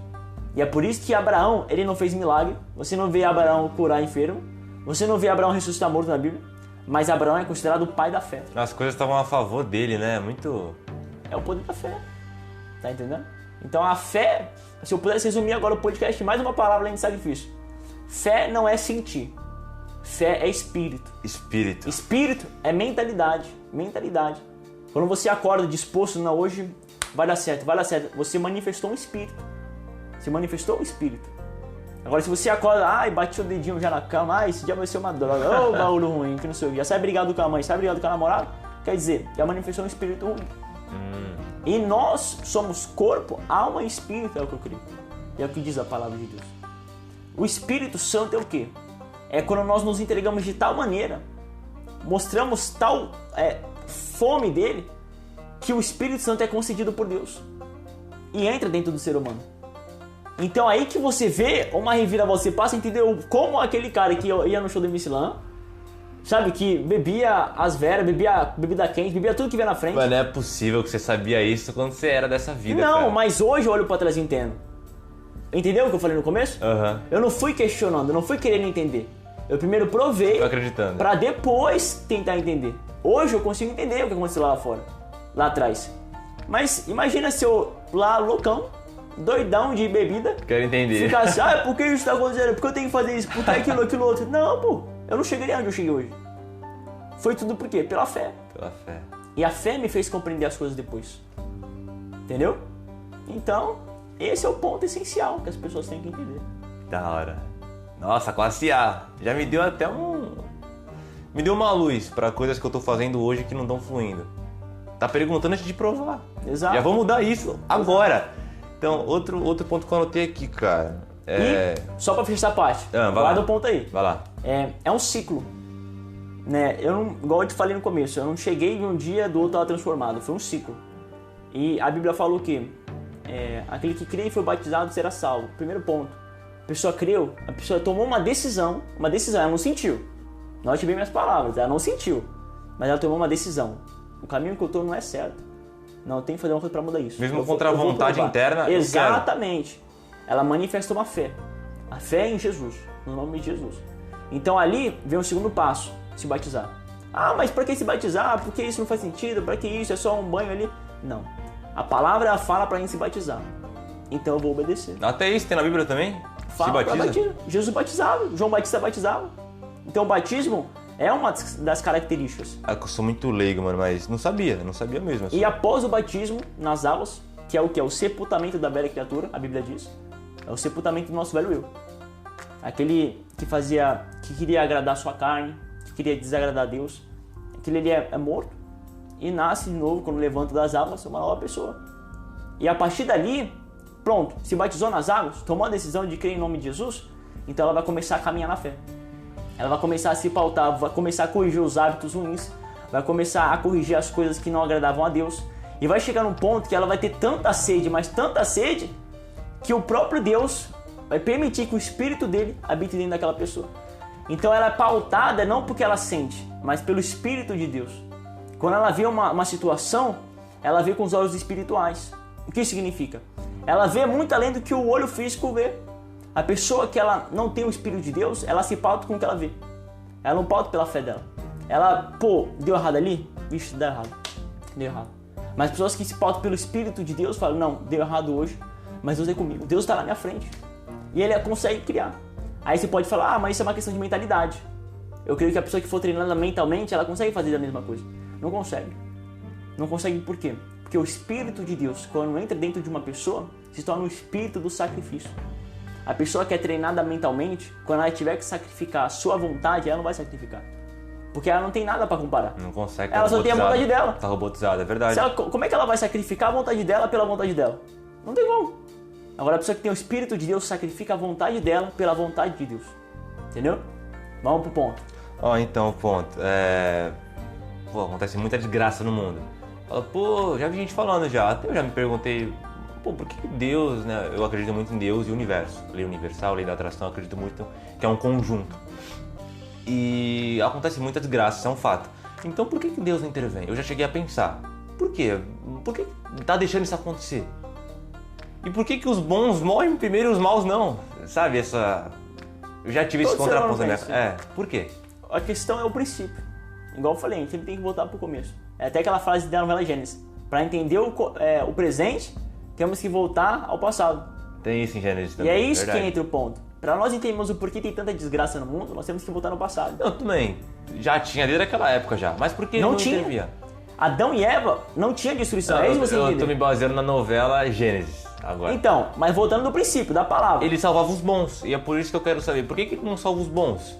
E é por isso que Abraão, ele não fez milagre. Você não vê Abraão curar enfermo. Você não vê Abraão ressuscitar morto na Bíblia. Mas Abraão é considerado o pai da fé. As coisas estavam a favor dele, né? Muito... É o poder da fé. Tá entendendo? Então a fé, se eu pudesse resumir agora o podcast, mais uma palavra além de sacrifício. Fé não é sentir. Fé é espírito. Espírito. Espírito é mentalidade. Mentalidade. Quando você acorda disposto, não, hoje vai dar certo, vai dar certo. Você manifestou um espírito. Você manifestou um espírito. Agora se você acorda, bate o dedinho já na cama, esse dia vai ser uma droga, ô bagulho ruim, que não sei o que. Já sai brigado com a mãe, sai brigado com a namorada, quer dizer, já manifestou um espírito ruim. E nós somos corpo, alma e espírito, é o que eu creio. É o que diz a palavra de Deus. O Espírito Santo é o quê? É quando nós nos entregamos de tal maneira, mostramos tal fome dele, que o Espírito Santo é concedido por Deus. E entra dentro do ser humano. Então aí que você vê uma reviravolta, você passa a entender como aquele cara que ia no show do MC Lan, sabe, que bebia as veras, bebia bebida quente, bebia tudo que via na frente. Mas não é possível que você sabia isso quando você era dessa vida, Não, cara. mas hoje eu olho pra trás e entendo. Entendeu o que eu falei no começo? Eu não fui questionando, eu não fui querendo entender. Eu primeiro provei, tô acreditando, pra depois tentar entender. Hoje eu consigo entender o que aconteceu lá fora, lá atrás. Mas imagina se eu lá loucão, doidão de bebida, quero entender. Ficar assim, por que isso tá acontecendo? Por que eu tenho que fazer isso? Por que aquilo outro? Não, pô, eu não chegaria onde eu cheguei hoje. Foi tudo por quê? Pela fé. Pela fé. E a fé me fez compreender as coisas depois. Entendeu? Então, esse é o ponto essencial que as pessoas têm que entender. Da hora. Nossa, classe A. Já me deu até me deu uma luz para coisas que eu tô fazendo hoje que não estão fluindo. Tá perguntando antes de provar. Exato. Já vou mudar isso agora. Então, outro ponto que eu anotei aqui, cara. E, só pra fechar a parte, guarda o ponto aí. Vai lá. É um ciclo. Né? Eu não, igual eu te falei no começo, eu não cheguei de um dia do outro estava transformado. Foi um ciclo. E a Bíblia falou que aquele que crê e foi batizado será salvo. Primeiro ponto. A pessoa creu, a pessoa tomou uma decisão, ela não sentiu. Note bem minhas palavras, ela não sentiu. Mas ela tomou uma decisão. O caminho que eu tô não é certo. Não, eu tenho que fazer uma coisa para mudar isso. Mesmo contra a vontade interna. Exatamente. Ela manifestou uma fé. A fé é em Jesus, no nome de Jesus. Então ali vem o segundo passo, se batizar. Mas para que se batizar? Porque isso não faz sentido, para que isso? É só um banho ali? Não. A palavra fala para a gente se batizar. Então eu vou obedecer. Até isso tem na Bíblia também? Fala, se batiza? Jesus batizava, João Batista batizava. Então o batismo é uma das características. Eu sou muito leigo, mano, mas não sabia mesmo. E após o batismo, nas águas, que é o que? O sepultamento da velha criatura, a Bíblia diz. É o sepultamento do nosso velho eu. Aquele que queria agradar a sua carne, que queria desagradar a Deus. Aquele ele é morto e nasce de novo quando levanta das águas, uma nova pessoa. E a partir dali, pronto, se batizou nas águas, tomou a decisão de crer em nome de Jesus, então ela vai começar a caminhar na fé. Ela vai começar a se pautar, vai começar a corrigir os hábitos ruins, vai começar a corrigir as coisas que não agradavam a Deus. E vai chegar num ponto que ela vai ter tanta sede, mas tanta sede, que o próprio Deus vai permitir que o Espírito dele habite dentro daquela pessoa. Então ela é pautada não porque ela sente, mas pelo Espírito de Deus. Quando ela vê uma situação, ela vê com os olhos espirituais. O que significa? Ela vê muito além do que o olho físico vê. A pessoa que ela não tem o Espírito de Deus, ela se pauta com o que ela vê. Ela não pauta pela fé dela. Ela, deu errado ali? Vixe, deu errado. Mas pessoas que se pautam pelo Espírito de Deus falam, não, deu errado hoje, mas Deus é comigo, Deus está na minha frente. E Ele consegue criar. Aí você pode falar, mas isso é uma questão de mentalidade. Eu creio que a pessoa que for treinada mentalmente, ela consegue fazer a mesma coisa. Não consegue. Não consegue por quê? Porque o Espírito de Deus, quando entra dentro de uma pessoa, se torna o espírito do sacrifício. A pessoa que é treinada mentalmente, quando ela tiver que sacrificar a sua vontade, ela não vai sacrificar. Porque ela não tem nada para comparar. Não consegue. Ela só tem a vontade dela. Tá robotizada, é verdade. Como é que ela vai sacrificar a vontade dela pela vontade dela? Não tem como. Agora a pessoa que tem o Espírito de Deus sacrifica a vontade dela pela vontade de Deus. Entendeu? Vamos pro ponto. Então, ponto. Pô, acontece muita desgraça no mundo. Fala, pô, já vi gente falando já. Até eu já me perguntei, pô, por que Deus, né? Eu acredito muito em Deus e o universo. Lei universal, lei da atração, eu acredito muito que é um conjunto. E acontece muita desgraça, isso é um fato. Então por que Deus não intervém? Eu já cheguei a pensar. Por quê? Por que tá deixando isso acontecer? E por que os bons morrem primeiro e os maus não? Sabe, essa... Eu já tive esse contraponto na minha... por quê? A questão é o princípio. Igual eu falei, a gente sempre tem que voltar pro começo. É até aquela frase da novela Gênesis. Para entender o presente, temos que voltar ao passado. Tem isso em Gênesis também. E é isso que entra o ponto. Para nós entendermos o porquê tem tanta desgraça no mundo, nós temos que voltar no passado. Não, também. Já tinha desde aquela época já. Mas por que não tinha? Intervia? Adão e Eva não tinha destruição. É isso que você entendeu. Eu tô me baseando na novela Gênesis agora. Então, mas voltando do princípio, da palavra. Ele salvava os bons. E é por isso que eu quero saber. Por que ele não salva os bons?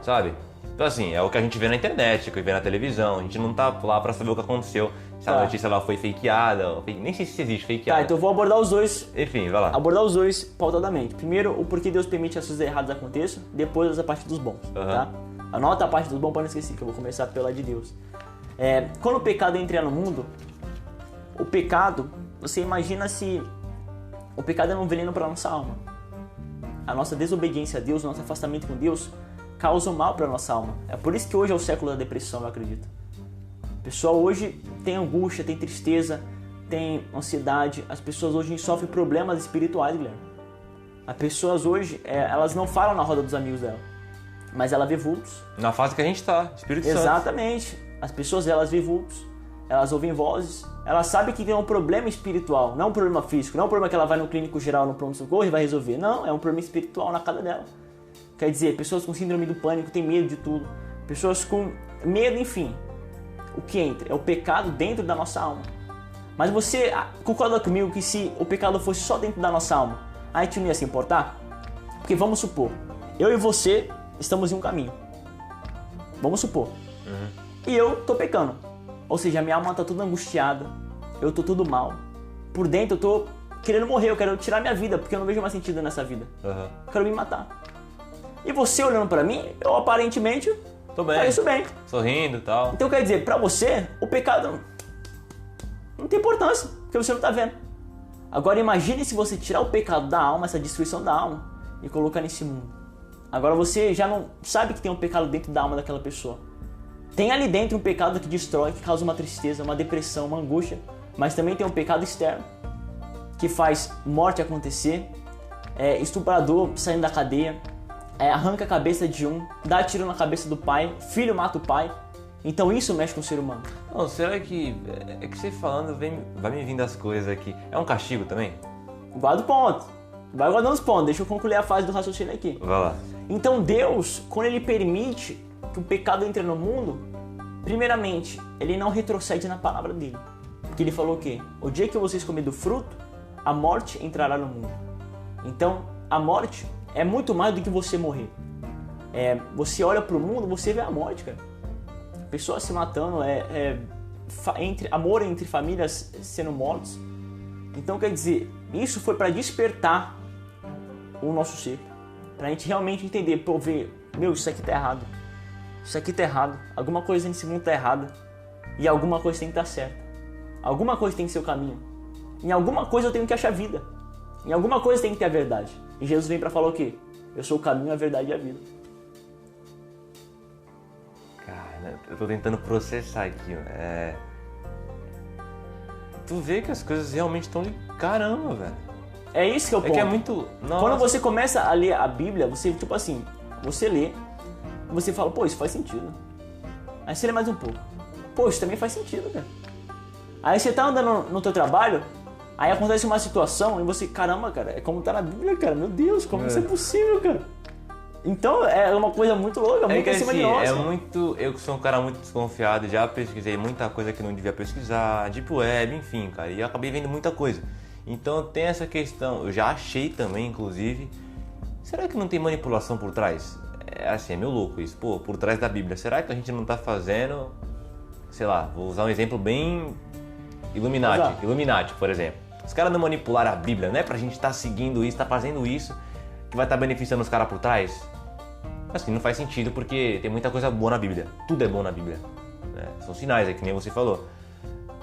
Sabe? Então assim, é o que a gente vê na internet, o que vê na televisão. A gente não tá lá pra saber o que aconteceu. Se a notícia lá foi fakeada. Nem sei se existe fakeada. Tá, então eu vou abordar os dois. Enfim, vai lá. Abordar os dois pautadamente. Primeiro, o porquê Deus permite as coisas erradas aconteçam. Depois, a parte dos bons. Tá? Anota a parte dos bons para não esquecer, que eu vou começar pela de Deus. Quando o pecado entra no mundo, o pecado, você imagina se o pecado é um veneno para nossa alma. A nossa desobediência a Deus, o nosso afastamento com Deus, causa mal para nossa alma. É por isso que hoje é o século da depressão, eu acredito. O pessoal hoje tem angústia, tem tristeza, tem ansiedade. As pessoas hoje sofrem problemas espirituais, Guilherme. As pessoas hoje, elas não falam na roda dos amigos dela, mas ela vê vultos. Na fase que a gente tá, Espírito Santo. Exatamente. As pessoas, elas vê vultos, elas ouvem vozes, elas sabem que tem um problema espiritual, não um problema físico, não um problema que ela vai no clínico geral, no pronto-socorro e vai resolver. Não, é um problema espiritual na casa dela. Quer dizer, pessoas com síndrome do pânico têm medo de tudo, pessoas com medo, enfim. O que entra? É o pecado dentro da nossa alma. Mas você concorda comigo que se o pecado fosse só dentro da nossa alma, a gente não ia se importar? Porque vamos supor, eu e você estamos em um caminho. Vamos supor. E eu tô pecando. Ou seja, a minha alma tá toda angustiada. Eu tô tudo mal. Por dentro eu tô querendo morrer, eu quero tirar minha vida, porque eu não vejo mais sentido nessa vida. Eu quero me matar. E você olhando pra mim, eu aparentemente tô bem. Pareço bem. Sorrindo e tal. Então quer dizer, pra você, o pecado não tem importância, porque você não tá vendo. Agora imagine se você tirar o pecado da alma, essa destruição da alma, e colocar nesse mundo. Agora você já não sabe que tem um pecado dentro da alma daquela pessoa. Tem ali dentro um pecado que destrói, que causa uma tristeza, uma depressão, uma angústia, mas também tem um pecado externo, que faz morte acontecer, estuprador saindo da cadeia, arranca a cabeça de um, dá tiro na cabeça do pai, filho mata o pai. Então isso mexe com o ser humano. Não, será que... É que você falando vai me vindo as coisas aqui. É um castigo também? Guarda o ponto. Vai guardando os pontos. Deixa eu concluir a fase do raciocínio aqui. Vai lá. Então Deus, quando Ele permite que o pecado entre no mundo, primeiramente, Ele não retrocede na palavra dele. Porque Ele falou o quê? O dia que vocês comerem do fruto, a morte entrará no mundo. Então, a morte é muito mais do que você morrer. Você olha para o mundo, você vê a morte, cara. Pessoas se matando, amor entre famílias sendo mortos. Então, quer dizer, isso foi para despertar o nosso ser. Pra gente realmente entender, isso aqui tá errado. Isso aqui tá errado. Alguma coisa nesse mundo tá errada. E alguma coisa tem que estar certa. Alguma coisa tem que ser o caminho. Em alguma coisa eu tenho que achar vida. Em alguma coisa tem que ter a verdade. E Jesus vem para falar o quê? Eu sou o caminho, a verdade e a vida. Cara, eu tô tentando processar aqui. Tu vê que as coisas realmente estão de caramba, velho. É isso que é o ponto. É que é muito... Nossa. Quando você começa a ler a Bíblia, você lê, você fala, isso faz sentido. Aí você lê mais um pouco. Isso também faz sentido, cara. Aí você tá andando no teu trabalho, aí acontece uma situação e você, caramba, cara, é como tá na Bíblia, cara. Meu Deus, como isso é possível, cara? Então é uma coisa muito louca, muito que, acima assim, de nós. Eu que sou um cara muito desconfiado, já pesquisei muita coisa que não devia pesquisar, Deep Web, enfim, cara, e eu acabei vendo muita coisa. Então tem essa questão, eu já achei também, inclusive, será que não tem manipulação por trás? É meio louco isso, pô, por trás da Bíblia, será que a gente não tá fazendo, sei lá, vou usar um exemplo bem Illuminati, por exemplo. Os caras não manipularam a Bíblia, não é pra gente estar seguindo isso, tá fazendo isso, que vai estar beneficiando os caras por trás? Assim, não faz sentido porque tem muita coisa boa na Bíblia. Tudo é bom na Bíblia. Né? São sinais, que nem você falou.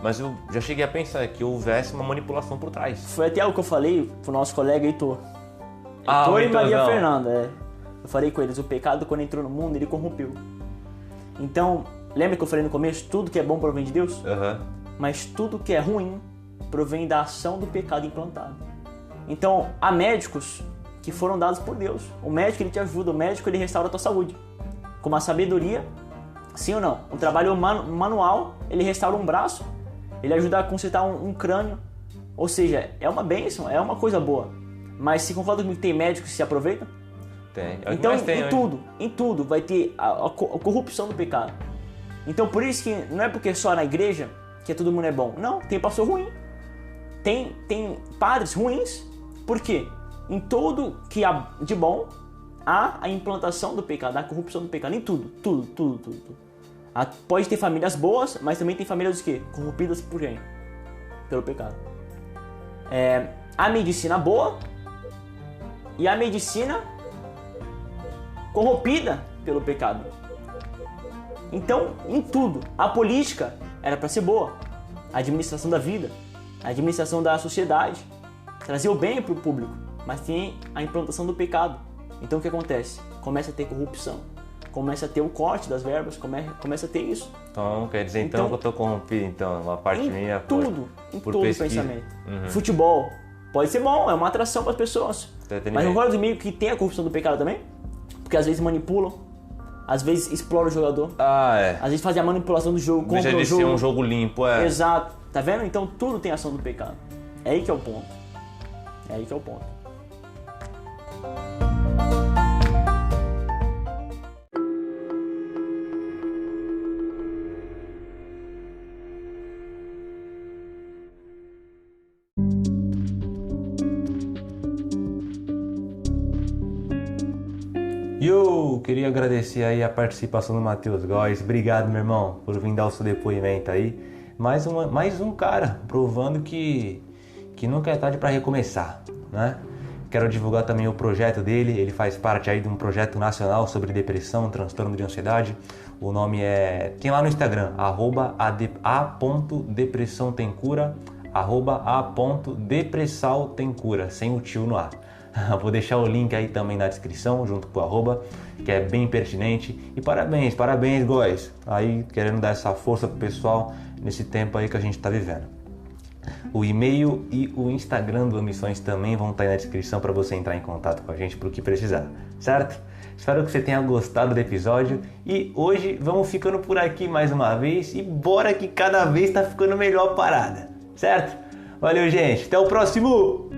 Mas eu já cheguei a pensar que houvesse uma manipulação por trás. Foi até algo que eu falei pro nosso colega Heitor. Ah, Heitor o e Maria Heitorzão. Fernanda, Eu falei com eles, o pecado quando entrou no mundo, ele corrompeu. Então, lembra que eu falei no começo, tudo que é bom provém de Deus? Mas tudo que é ruim provém da ação do pecado implantado. Então, há médicos que foram dados por Deus. O médico, ele te ajuda, o médico, ele restaura a tua saúde. Com uma sabedoria, sim ou não? Um trabalho manual, ele restaura um braço, ele ajuda a consertar um crânio. Ou seja, é uma bênção, é uma coisa boa. Mas se concorda comigo que tem médicos que se aproveitam? Tem. Então, em tudo vai ter a corrupção do pecado. Então, por isso que não é porque só na igreja que todo mundo é bom. Não, tem pastor ruim. Tem padres ruins. Por quê? Em tudo que há de bom, há a implantação do pecado, a corrupção do pecado. Em tudo. Pode ter famílias boas, mas também tem famílias quê? Corrompidas por quem? Pelo pecado. A medicina boa e a medicina corrompida pelo pecado. Então, em tudo, a política era para ser boa, a administração da vida, a administração da sociedade, trazer o bem para o público, mas tem a implantação do pecado. Então o que acontece? Começa a ter corrupção, começa a ter o corte das verbas, começa a ter isso. Então quer dizer então que eu tô corrompido, então, uma parte minha por todo pesquisa. pensamento. Futebol pode ser bom, é uma atração para as pessoas, mas não concorda comigo que tem a corrupção do pecado também? Porque às vezes manipulam, às vezes exploram o jogador, às vezes fazem a manipulação do jogo, contra o jogo. Deixa de ser um jogo limpo, Exato, tá vendo? Então tudo tem ação do pecado. É aí que é o ponto. E eu queria agradecer aí a participação do Matheus Góes. Obrigado, meu irmão, por vir dar o seu depoimento aí. Mais um cara provando que nunca é tarde para recomeçar, né? Quero divulgar também o projeto dele. Ele faz parte aí de um projeto nacional sobre depressão, transtorno de ansiedade. O nome tem lá no Instagram, @a.depressãotemcura, @a.depressaltemcura, sem o tio no ar. Vou deixar o link aí também na descrição, junto com o @, que é bem pertinente. E parabéns, Góes, aí querendo dar essa força pro pessoal nesse tempo aí que a gente tá vivendo. O e-mail e o Instagram do Ambições também vão estar aí na descrição para você entrar em contato com a gente pro que precisar, certo? Espero que você tenha gostado do episódio e hoje vamos ficando por aqui mais uma vez e bora que cada vez tá ficando melhor a parada, certo? Valeu, gente, até o próximo!